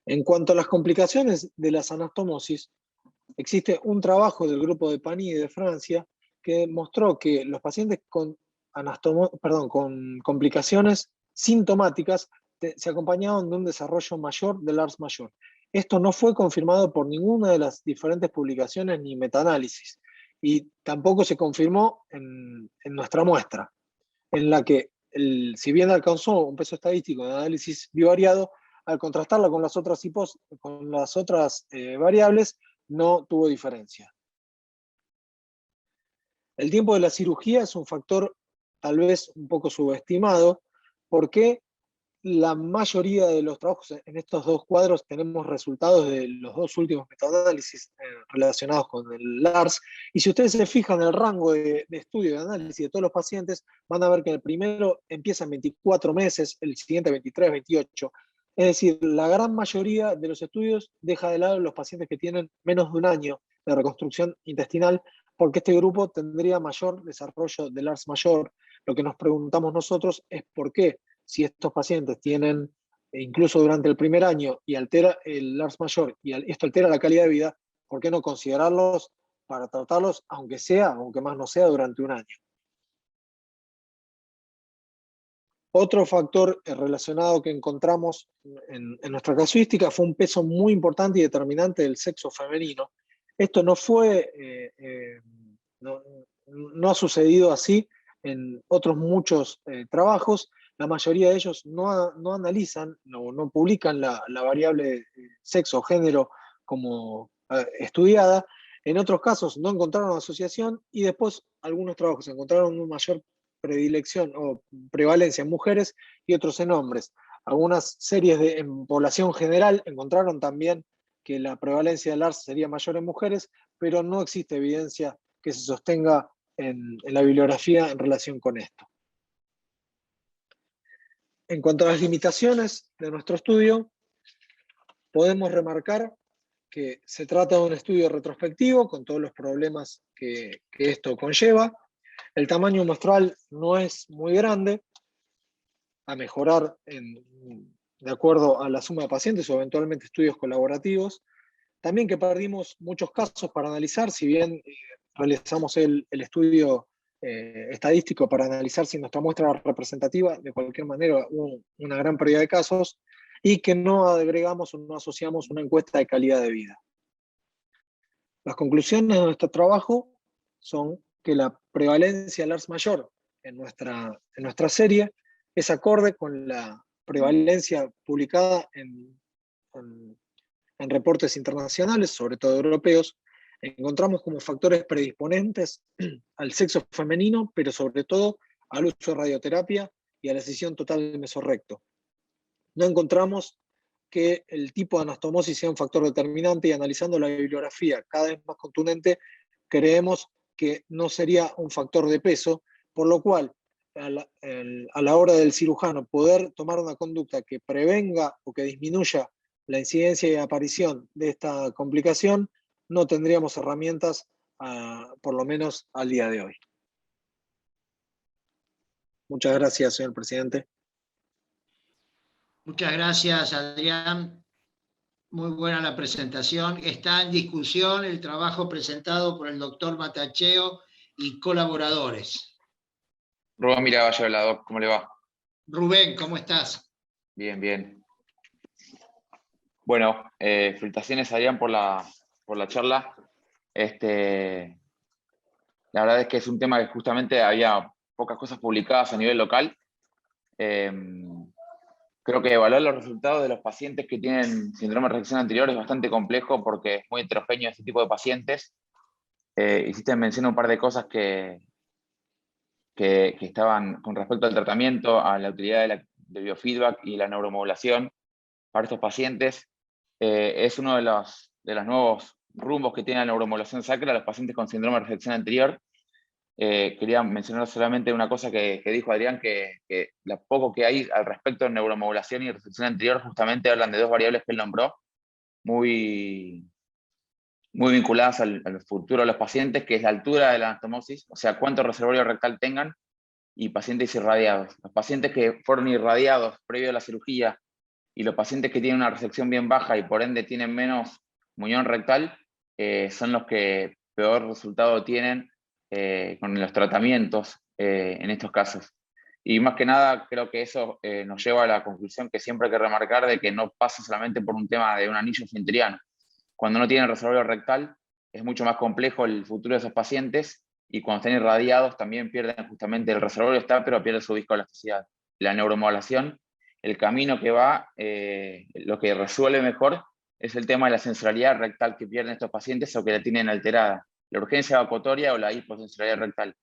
En cuanto a las complicaciones de las anastomosis, existe un trabajo del grupo de Pagny de Francia que mostró que los pacientes con complicaciones sintomáticas se acompañaban de un desarrollo mayor del LARS mayor. Esto no fue confirmado por ninguna de las diferentes publicaciones ni metaanálisis, y tampoco se confirmó en nuestra muestra, en la que, si bien alcanzó un peso estadístico de análisis bivariado, al contrastarla con las otras variables, no tuvo diferencia. El tiempo de la cirugía es un factor tal vez un poco subestimado, porque la mayoría de los trabajos en estos dos cuadros tenemos resultados de los dos últimos metaanálisis relacionados con el LARS, y si ustedes se fijan en el rango de estudio de análisis de todos los pacientes, van a ver que el primero empieza en 24 meses, el siguiente 23, 28, Es decir, la gran mayoría de los estudios deja de lado los pacientes que tienen menos de un año de reconstrucción intestinal, porque este grupo tendría mayor desarrollo del ARS mayor. Lo que nos preguntamos nosotros es por qué, si estos pacientes tienen, incluso durante el primer año, y altera el ARS mayor, y esto altera la calidad de vida, ¿por qué no considerarlos para tratarlos, aunque más no sea, durante un año? Otro factor relacionado que encontramos en nuestra casuística fue un peso muy importante y determinante del sexo femenino. Esto no ha sucedido así en otros muchos trabajos. La mayoría de ellos no analizan, no publican la variable sexo o género como estudiada. En otros casos no encontraron asociación y después algunos trabajos encontraron una mayor predilección o prevalencia en mujeres y otros en hombres. Algunas series en población general encontraron también que la prevalencia del ARS sería mayor en mujeres, pero no existe evidencia que se sostenga en la bibliografía en relación con esto. En cuanto a las limitaciones de nuestro estudio, podemos remarcar que se trata de un estudio retrospectivo con todos los problemas que esto conlleva. El tamaño muestral no es muy grande, a mejorar de acuerdo a la suma de pacientes o eventualmente estudios colaborativos. También que perdimos muchos casos para analizar, si bien realizamos el estudio estadístico para analizar si nuestra muestra era representativa, de cualquier manera hubo una gran pérdida de casos, y que no agregamos o no asociamos una encuesta de calidad de vida. Las conclusiones de nuestro trabajo son que la prevalencia del ARS mayor en nuestra serie es acorde con la prevalencia publicada en reportes internacionales, sobre todo europeos. Encontramos como factores predisponentes al sexo femenino, pero sobre todo al uso de radioterapia y a la escisión total del mesorrecto. No encontramos que el tipo de anastomosis sea un factor determinante, y analizando la bibliografía cada vez más contundente, creemos que no sería un factor de peso, por lo cual a la hora del cirujano poder tomar una conducta que prevenga o que disminuya la incidencia y aparición de esta complicación, no tendríamos herramientas, por lo menos al día de hoy. Muchas gracias, señor presidente. Muchas gracias, Adrián. Muy buena la presentación. Está en discusión el trabajo presentado por el doctor Matacheo y colaboradores. Rubén Miravallo, hablador, ¿cómo le va? Rubén, ¿cómo estás? Bien, bien. Bueno, felicitaciones, Adrián, por la charla. La verdad es que es un tema que justamente había pocas cosas publicadas a nivel local. Creo que evaluar los resultados de los pacientes que tienen síndrome de reacción anterior es bastante complejo porque es muy heterogéneo este tipo de pacientes. Hiciste mención a un par de cosas que estaban con respecto al tratamiento, a la utilidad del biofeedback y la neuromodulación para estos pacientes. Es uno de los nuevos rumbos que tiene la neuromodulación sacra a los pacientes con síndrome de reacción anterior. Quería mencionar solamente una cosa que dijo Adrián, que lo poco que hay al respecto de neuromodulación y recepción anterior justamente hablan de dos variables que él nombró, muy vinculadas al futuro de los pacientes, que es la altura de la anastomosis, o sea, cuánto reservorio rectal tengan, y pacientes irradiados. Los pacientes que fueron irradiados previo a la cirugía y los pacientes que tienen una resección bien baja y por ende tienen menos muñón rectal, son los que peor resultado tienen con los tratamientos en estos casos. Y más que nada creo que eso nos lleva a la conclusión que siempre hay que remarcar de que no pasa solamente por un tema de un anillo esfinteriano. Cuando no tienen reservorio rectal es mucho más complejo el futuro de esos pacientes, y cuando están irradiados también pierden justamente el reservorio, pero pierde su viscoelasticidad. La neuromodulación, el camino que va, lo que resuelve mejor es el tema de la sensorialidad rectal que pierden estos pacientes o que la tienen alterada, la urgencia evacuatoria o la hiposensorialidad rectal.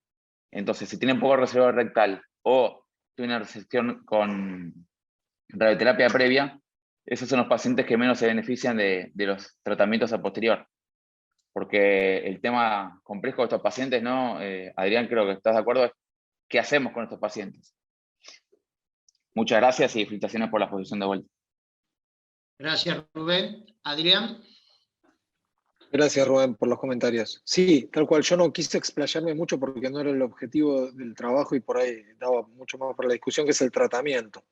Entonces, si tienen poco reservorio rectal o tienen una resección con radioterapia previa, esos son los pacientes que menos se benefician de los tratamientos a posterior. Porque el tema complejo de estos pacientes, ¿no? Adrián, creo que estás de acuerdo, es qué hacemos con estos pacientes. Muchas gracias y felicitaciones por la exposición de vuelta. Gracias, Rubén. Adrián. Gracias, Rubén, por los comentarios. Sí, tal cual, yo no quise explayarme mucho porque no era el objetivo del trabajo y por ahí daba mucho más para la discusión, que es el tratamiento.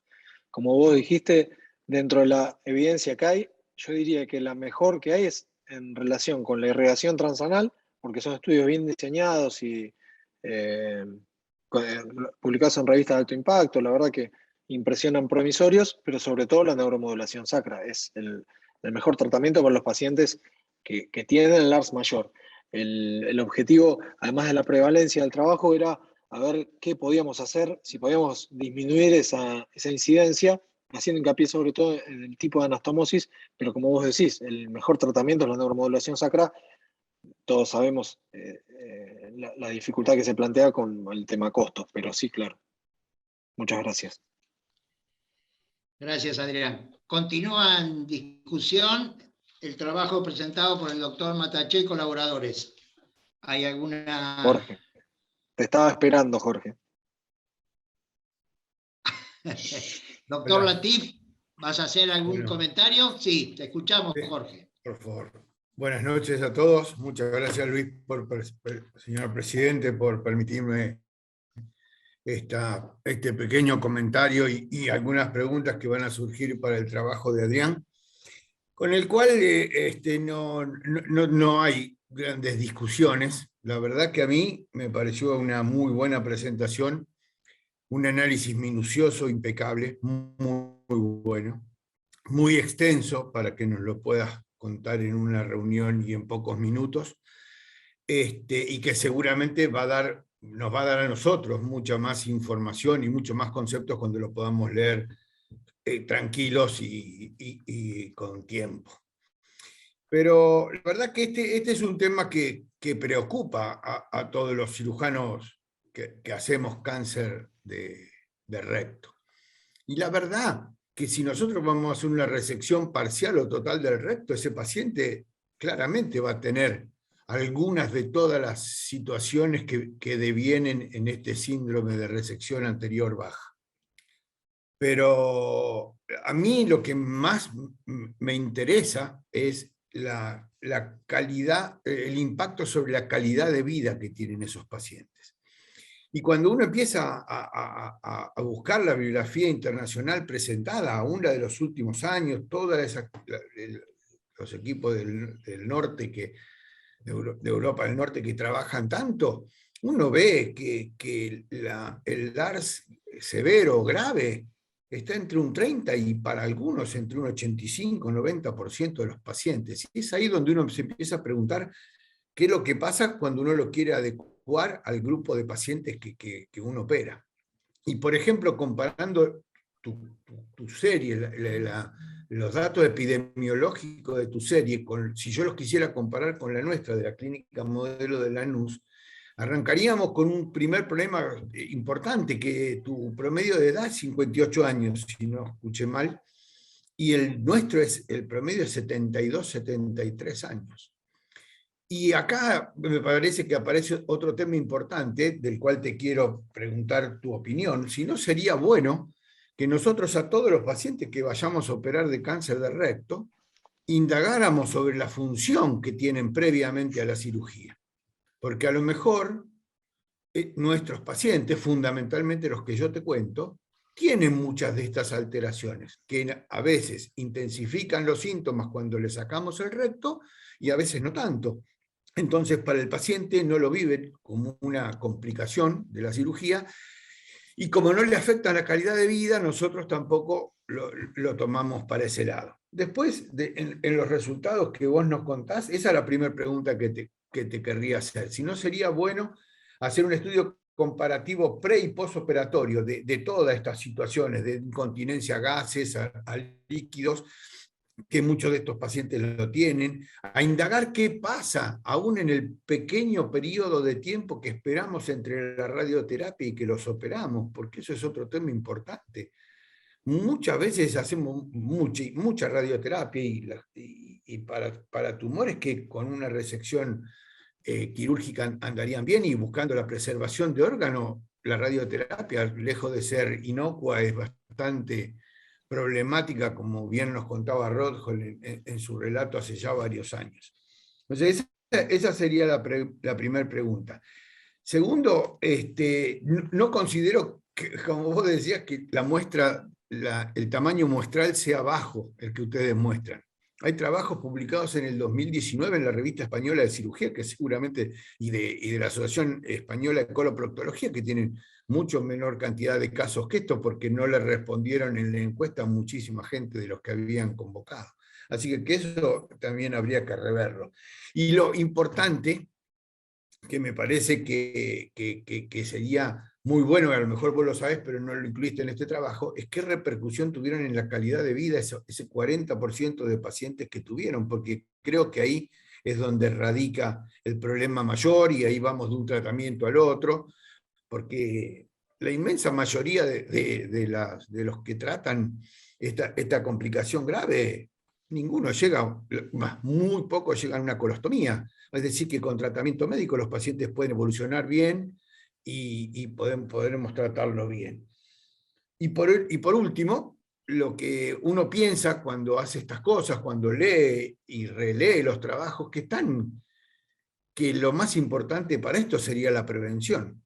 Como vos dijiste, dentro de la evidencia que hay, yo diría que la mejor que hay es en relación con la irrigación transanal, porque son estudios bien diseñados y eh, publicados en revistas de alto impacto, la verdad que impresionan promisorios, pero sobre todo la neuromodulación sacra es el mejor tratamiento para los pacientes que tienen el ARS mayor. El objetivo, además de la prevalencia del trabajo, era a ver qué podíamos hacer, si podíamos disminuir esa incidencia, haciendo hincapié sobre todo en el tipo de anastomosis, pero como vos decís, el mejor tratamiento es la neuromodulación sacra. Todos sabemos la dificultad que se plantea con el tema costos, pero sí, claro. Muchas gracias. Gracias, Adrián. Continúa en discusión el trabajo presentado por el doctor Mataché y colaboradores. ¿Hay alguna...? Jorge, te estaba esperando, Jorge. Doctor Hola. Latif, ¿vas a hacer algún comentario? Sí, te escuchamos, Jorge. Por favor. Buenas noches a todos. Muchas gracias, Luis, señor presidente, por permitirme este pequeño comentario y algunas preguntas que van a surgir para el trabajo de Adrián, con el cual no hay grandes discusiones. La verdad que a mí me pareció una muy buena presentación, un análisis minucioso, impecable, muy bueno, muy extenso para que nos lo puedas contar en una reunión y en pocos minutos, y que seguramente nos va a dar a nosotros mucha más información y mucho más conceptos cuando lo podamos leer tranquilos y con tiempo. Pero la verdad que este es un tema que preocupa a todos los cirujanos que hacemos cáncer de recto. Y la verdad que si nosotros vamos a hacer una resección parcial o total del recto, ese paciente claramente va a tener algunas de todas las situaciones que devienen en este síndrome de resección anterior baja. Pero a mí lo que más me interesa es la calidad, el impacto sobre la calidad de vida que tienen esos pacientes. Y cuando uno empieza a buscar la bibliografía internacional presentada, aún la de los últimos años, todos los equipos del norte, de Europa del Norte, que trabajan tanto, uno ve que el ARS severo o grave está entre un 30% y para algunos entre un 85-90% de los pacientes. Y es ahí donde uno se empieza a preguntar qué es lo que pasa cuando uno lo quiere adecuar al grupo de pacientes que uno opera. Y por ejemplo, comparando tu serie, los datos epidemiológicos de tu serie, si yo los quisiera comparar con la nuestra, de la clínica modelo de Lanús, arrancaríamos con un primer problema importante, que tu promedio de edad es 58 años, si no escuché mal, y el promedio es 72, 73 años. Y acá me parece que aparece otro tema importante, del cual te quiero preguntar tu opinión. Si no sería bueno que nosotros a todos los pacientes que vayamos a operar de cáncer de recto, indagáramos sobre la función que tienen previamente a la cirugía. Porque a lo mejor nuestros pacientes, fundamentalmente los que yo te cuento, tienen muchas de estas alteraciones, que a veces intensifican los síntomas cuando le sacamos el recto y a veces no tanto. Entonces, para el paciente no lo vive como una complicación de la cirugía, y como no le afecta la calidad de vida, nosotros tampoco lo tomamos para ese lado. Después, en los resultados que vos nos contás, esa es la primera pregunta que te querría hacer. Si no sería bueno hacer un estudio comparativo pre- y postoperatorio de todas estas situaciones, de incontinencia a gases, a líquidos, que muchos de estos pacientes lo tienen, a indagar qué pasa aún en el pequeño periodo de tiempo que esperamos entre la radioterapia y que los operamos, porque eso es otro tema importante. Muchas veces hacemos mucha radioterapia y para tumores que con una resección quirúrgica andarían bien, y buscando la preservación de órganos, la radioterapia, lejos de ser inocua, es bastante problemática, como bien nos contaba Rothschild en su relato hace ya varios años. Entonces, esa sería la primera pregunta. Segundo, no considero que, como vos decías, que la muestra, el tamaño muestral sea bajo el que ustedes muestran. Hay trabajos publicados en el 2019 en la Revista Española de Cirugía, que seguramente, y de la Asociación Española de Coloproctología, que tienen mucho menor cantidad de casos que esto, porque no le respondieron en la encuesta a muchísima gente de los que habían convocado. Así que eso también habría que reverlo. Y lo importante, que me parece que sería muy bueno, a lo mejor vos lo sabés, pero no lo incluiste en este trabajo, es qué repercusión tuvieron en la calidad de vida ese 40% de pacientes que tuvieron, porque creo que ahí es donde radica el problema mayor y ahí vamos de un tratamiento al otro, porque la inmensa mayoría de los que tratan esta complicación grave, ninguno llega, muy pocos llegan a una colostomía. Es decir, que con tratamiento médico los pacientes pueden evolucionar bien y podemos tratarlo bien. Y por último, lo que uno piensa cuando hace estas cosas, cuando lee y relee los trabajos que lo más importante para esto sería la prevención.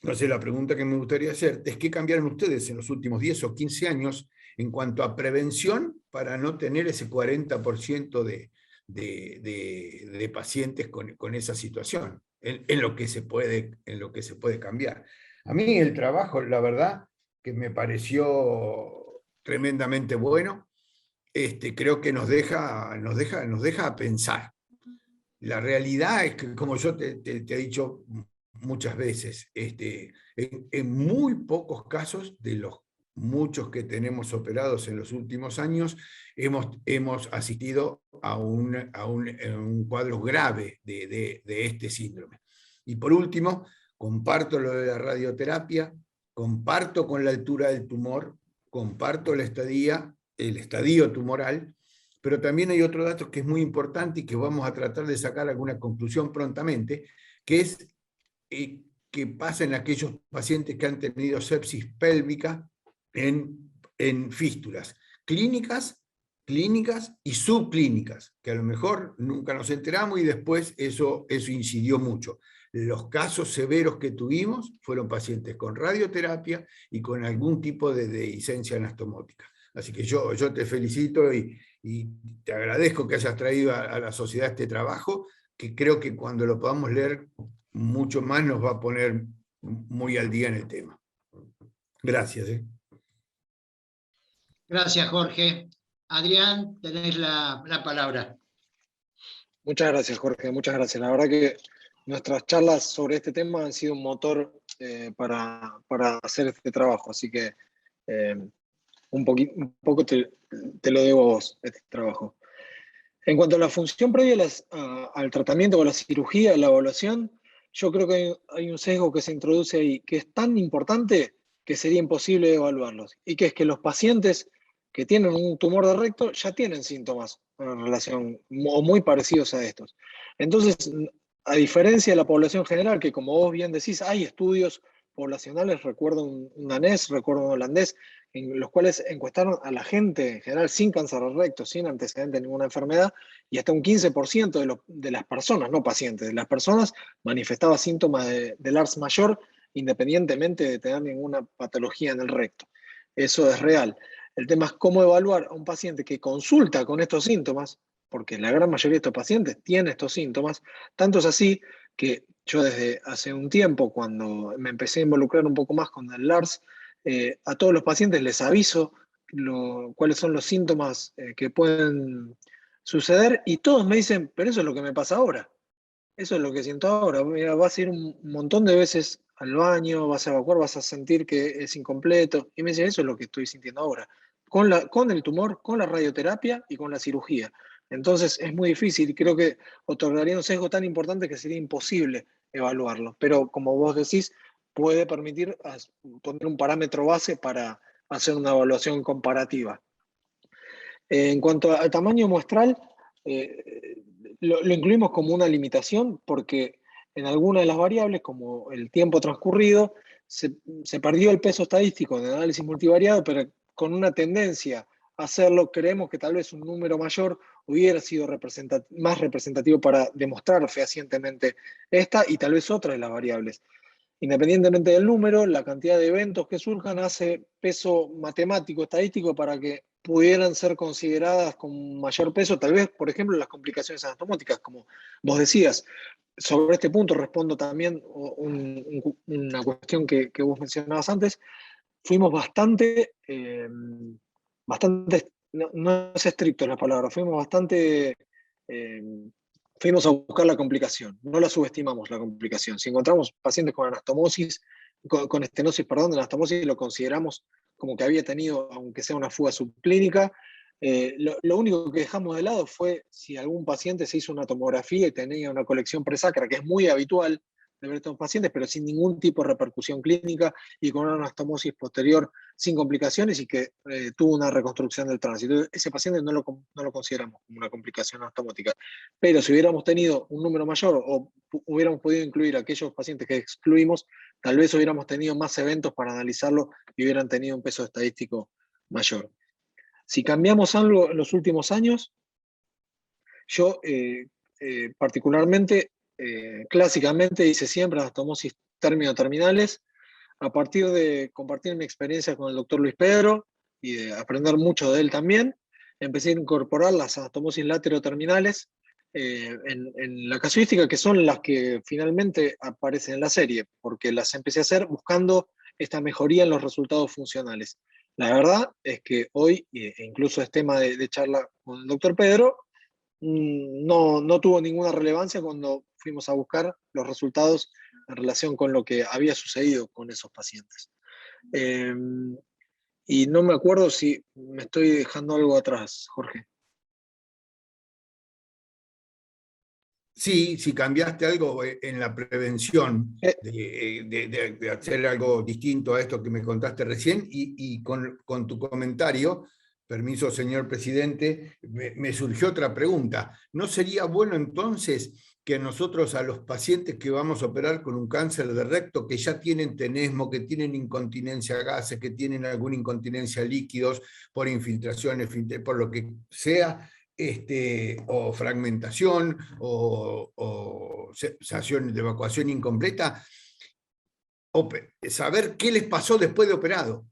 Entonces la pregunta que me gustaría hacerte es ¿qué cambiaron ustedes en los últimos 10 o 15 años en cuanto a prevención para no tener ese 40% de pacientes con esa situación, en lo que se puede cambiar? A mí el trabajo, la verdad, que me pareció tremendamente bueno, creo que nos deja a pensar. La realidad es que, como yo te he dicho muchas veces, en muy pocos casos de los muchos que tenemos operados en los últimos años, hemos asistido a un cuadro grave de este síndrome. Y por último, comparto lo de la radioterapia, comparto con la altura del tumor, comparto el estadio tumoral, pero también hay otro dato que es muy importante y que vamos a tratar de sacar alguna conclusión prontamente, que es que pasa en aquellos pacientes que han tenido sepsis pélvica en fístulas clínicas y subclínicas, que a lo mejor nunca nos enteramos y después eso incidió mucho. Los casos severos que tuvimos fueron pacientes con radioterapia y con algún tipo de dehiscencia anastomótica. Así que yo te felicito y te agradezco que hayas traído a la sociedad este trabajo, que creo que cuando lo podamos leer mucho más nos va a poner muy al día en el tema. Gracias. Gracias, Jorge. Adrián, tenés la palabra. Muchas gracias, Jorge, muchas gracias. La verdad que nuestras charlas sobre este tema han sido un motor para hacer este trabajo, así que un poco te lo debo a vos, este trabajo. En cuanto a la función previa al tratamiento o a la cirugía, a la evaluación, yo creo que hay un sesgo que se introduce ahí, que es tan importante que sería imposible evaluarlos, y que es que los pacientes que tienen un tumor de recto ya tienen síntomas en relación, o muy parecidos a estos. Entonces, a diferencia de la población general, que como vos bien decís, hay estudios poblacionales, recuerdo un danés, recuerdo un holandés, en los cuales encuestaron a la gente en general sin cáncer de recto, sin antecedente de ninguna enfermedad, y hasta un 15% de las personas, no pacientes, de las personas manifestaba síntomas de LARS mayor, independientemente de tener ninguna patología en el recto. Eso es real. El tema es cómo evaluar a un paciente que consulta con estos síntomas, porque la gran mayoría de estos pacientes tienen estos síntomas. Tanto es así que yo desde hace un tiempo, cuando me empecé a involucrar un poco más con el LARS, a todos los pacientes les aviso cuáles son los síntomas que pueden suceder, y todos me dicen, pero eso es lo que me pasa ahora, eso es lo que siento ahora. Mira, vas a ir un montón de veces al baño, vas a evacuar, vas a sentir que es incompleto, y me dicen, eso es lo que estoy sintiendo ahora, con el tumor, con la radioterapia y con la cirugía. Entonces es muy difícil y creo que otorgaría un sesgo tan importante que sería imposible evaluarlo. Pero como vos decís, puede permitir poner un parámetro base para hacer una evaluación comparativa. En cuanto al tamaño muestral, lo incluimos como una limitación porque en alguna de las variables, como el tiempo transcurrido, se perdió el peso estadístico en el análisis multivariado, pero con una tendencia a hacerlo, creemos que tal vez un número mayor hubiera sido más representativo para demostrar fehacientemente esta y tal vez otra de las variables. Independientemente del número, la cantidad de eventos que surjan hace peso matemático, estadístico, para que pudieran ser consideradas con mayor peso, tal vez, por ejemplo, las complicaciones anatomóticas, como vos decías. Sobre este punto respondo también una cuestión que vos mencionabas antes. Fuimos bastante, no es estricto la palabra, fuimos a buscar la complicación, no la subestimamos la complicación. Si encontramos pacientes con anastomosis, con estenosis, perdón, de anastomosis, lo consideramos como que había tenido, aunque sea una fuga subclínica. Lo único que dejamos de lado fue si algún paciente se hizo una tomografía y tenía una colección presacra, que es muy habitual de ver estos pacientes, pero sin ningún tipo de repercusión clínica y con una anastomosis posterior sin complicaciones y que tuvo una reconstrucción del tránsito. Ese paciente no lo consideramos como una complicación anatomótica. Pero si hubiéramos tenido un número mayor o hubiéramos podido incluir a aquellos pacientes que excluimos, tal vez hubiéramos tenido más eventos para analizarlo y hubieran tenido un peso estadístico mayor. Si cambiamos algo en los últimos años, yo particularmente, clásicamente hice siempre anastomosis término-terminales, a partir de compartir mi experiencia con el doctor Luis Pedro y de aprender mucho de él también, empecé a incorporar las anastomosis lateroterminales en la casuística, que son las que finalmente aparecen en la serie, porque las empecé a hacer buscando esta mejoría en los resultados funcionales. La verdad es que hoy, e incluso es tema de charla con el doctor Pedro, no tuvo ninguna relevancia cuando fuimos a buscar los resultados en relación con lo que había sucedido con esos pacientes. Y no me acuerdo si me estoy dejando algo atrás, Jorge. Sí, si cambiaste algo en la prevención de hacer algo distinto a esto que me contaste recién, y con tu comentario, permiso, señor presidente, me surgió otra pregunta. ¿No sería bueno entonces que nosotros a los pacientes que vamos a operar con un cáncer de recto, que ya tienen tenesmo, que tienen incontinencia a gases, que tienen alguna incontinencia a líquidos por infiltraciones, por lo que sea, o fragmentación, o sensación de evacuación incompleta, saber qué les pasó después de operado?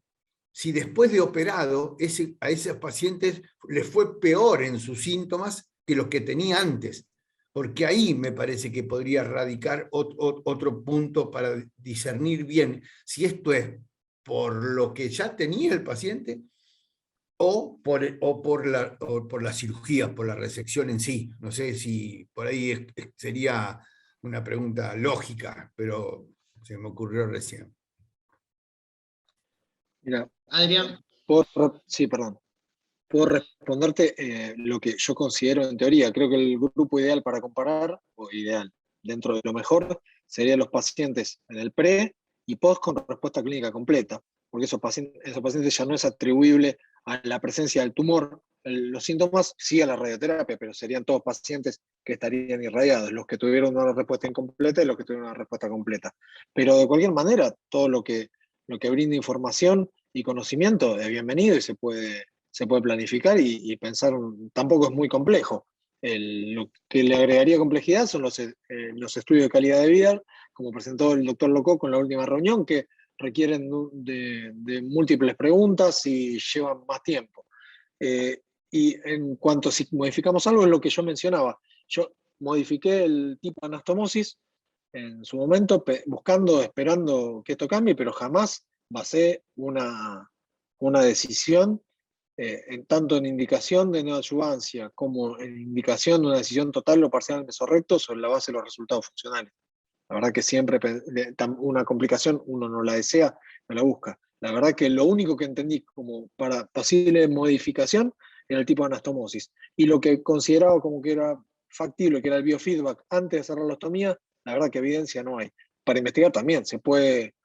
Si después de operado a esos pacientes les fue peor en sus síntomas que los que tenía antes, porque ahí me parece que podría radicar otro punto para discernir bien si esto es por lo que ya tenía el paciente o por la cirugía, por la resección en sí. No sé si por ahí sería una pregunta lógica, pero se me ocurrió recién. Mira, Adrián. Sí, perdón. Puedo responderte lo que yo considero en teoría. Creo que el grupo ideal para comparar, o ideal, dentro de lo mejor, serían los pacientes en el pre y post con respuesta clínica completa, porque esos pacientes ya no es atribuible a la presencia del tumor. Los síntomas sí a la radioterapia, pero serían todos pacientes que estarían irradiados, los que tuvieron una respuesta incompleta y los que tuvieron una respuesta completa. Pero de cualquier manera, todo lo que brinda información y conocimiento es bienvenido y se puede planificar y pensar, tampoco es muy complejo. Lo que le agregaría complejidad son los estudios de calidad de vida, como presentó el doctor Loco en la última reunión, que requieren de múltiples preguntas y llevan más tiempo. Y en cuanto a si modificamos algo, es lo que yo mencionaba. Yo modifiqué el tipo de anastomosis en su momento, esperando que esto cambie, pero jamás basé una decisión tanto en indicación de neoadyuvancia como en indicación de una decisión total o parcial del mesorrecto sobre la base de los resultados funcionales. La verdad que siempre una complicación uno no la desea, no la busca. La verdad que lo único que entendí como para posible modificación era el tipo de anastomosis. Y lo que consideraba como que era factible, que era el biofeedback antes de cerrar la ostomía, la verdad que evidencia no hay. Para investigar también se puede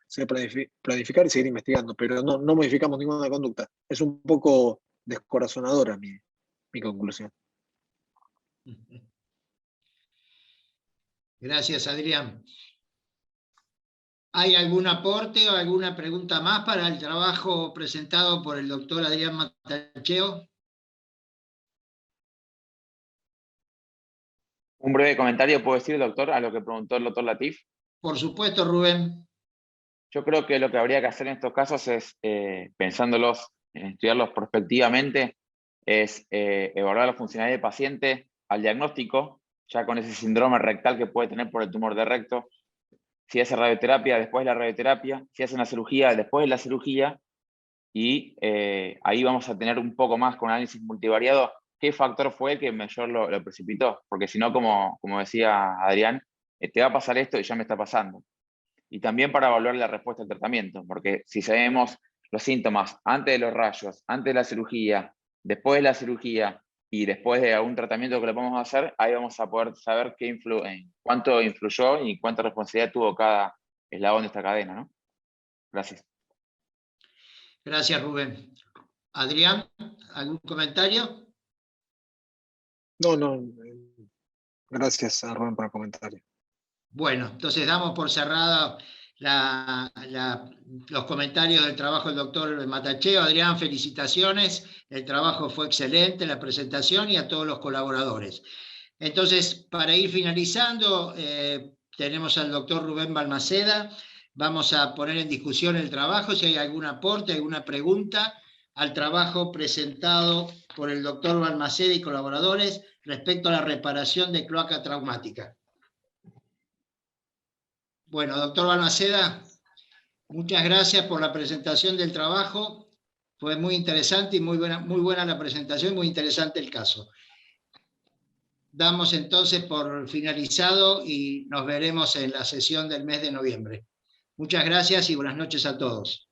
planificar y seguir investigando, pero no modificamos ninguna conducta. Es un poco descorazonadora mi conclusión. Gracias, Adrián. ¿Hay algún aporte o alguna pregunta más para el trabajo presentado por el doctor Adrián Matacheo? Un breve comentario, ¿puedo decir, doctor, a lo que preguntó el doctor Latif? Por supuesto, Rubén. Yo creo que lo que habría que hacer en estos casos es, pensándolos, estudiarlos prospectivamente, es evaluar la funcionalidad del paciente al diagnóstico, ya con ese síndrome rectal que puede tener por el tumor de recto, si hace radioterapia, después de la radioterapia, si hace una cirugía, después de la cirugía, y ahí vamos a tener un poco más con análisis multivariado qué factor fue el que mayor lo precipitó, porque si no, como decía Adrián, te va a pasar esto y ya me está pasando. Y también para evaluar la respuesta al tratamiento, porque si sabemos los síntomas antes de los rayos, antes de la cirugía, después de la cirugía y después de algún tratamiento que le vamos a hacer, ahí vamos a poder saber cuánto influyó y cuánta responsabilidad tuvo cada eslabón de esta cadena, ¿no? Gracias. Gracias, Rubén. Adrián, ¿algún comentario? No. Gracias a Rubén por el comentario. Bueno, entonces damos por cerrada los comentarios del trabajo del doctor Matacheo. Adrián, felicitaciones, el trabajo fue excelente, la presentación y a todos los colaboradores. Entonces, para ir finalizando, tenemos al doctor Rubén Balmaceda. Vamos a poner en discusión el trabajo, si hay algún aporte, alguna pregunta al trabajo presentado por el doctor Balmaceda y colaboradores respecto a la reparación de cloaca traumática. Bueno, doctor Balmaceda, muchas gracias por la presentación del trabajo. Fue muy interesante y muy buena la presentación, muy interesante el caso. Damos entonces por finalizado y nos veremos en la sesión del mes de noviembre. Muchas gracias y buenas noches a todos.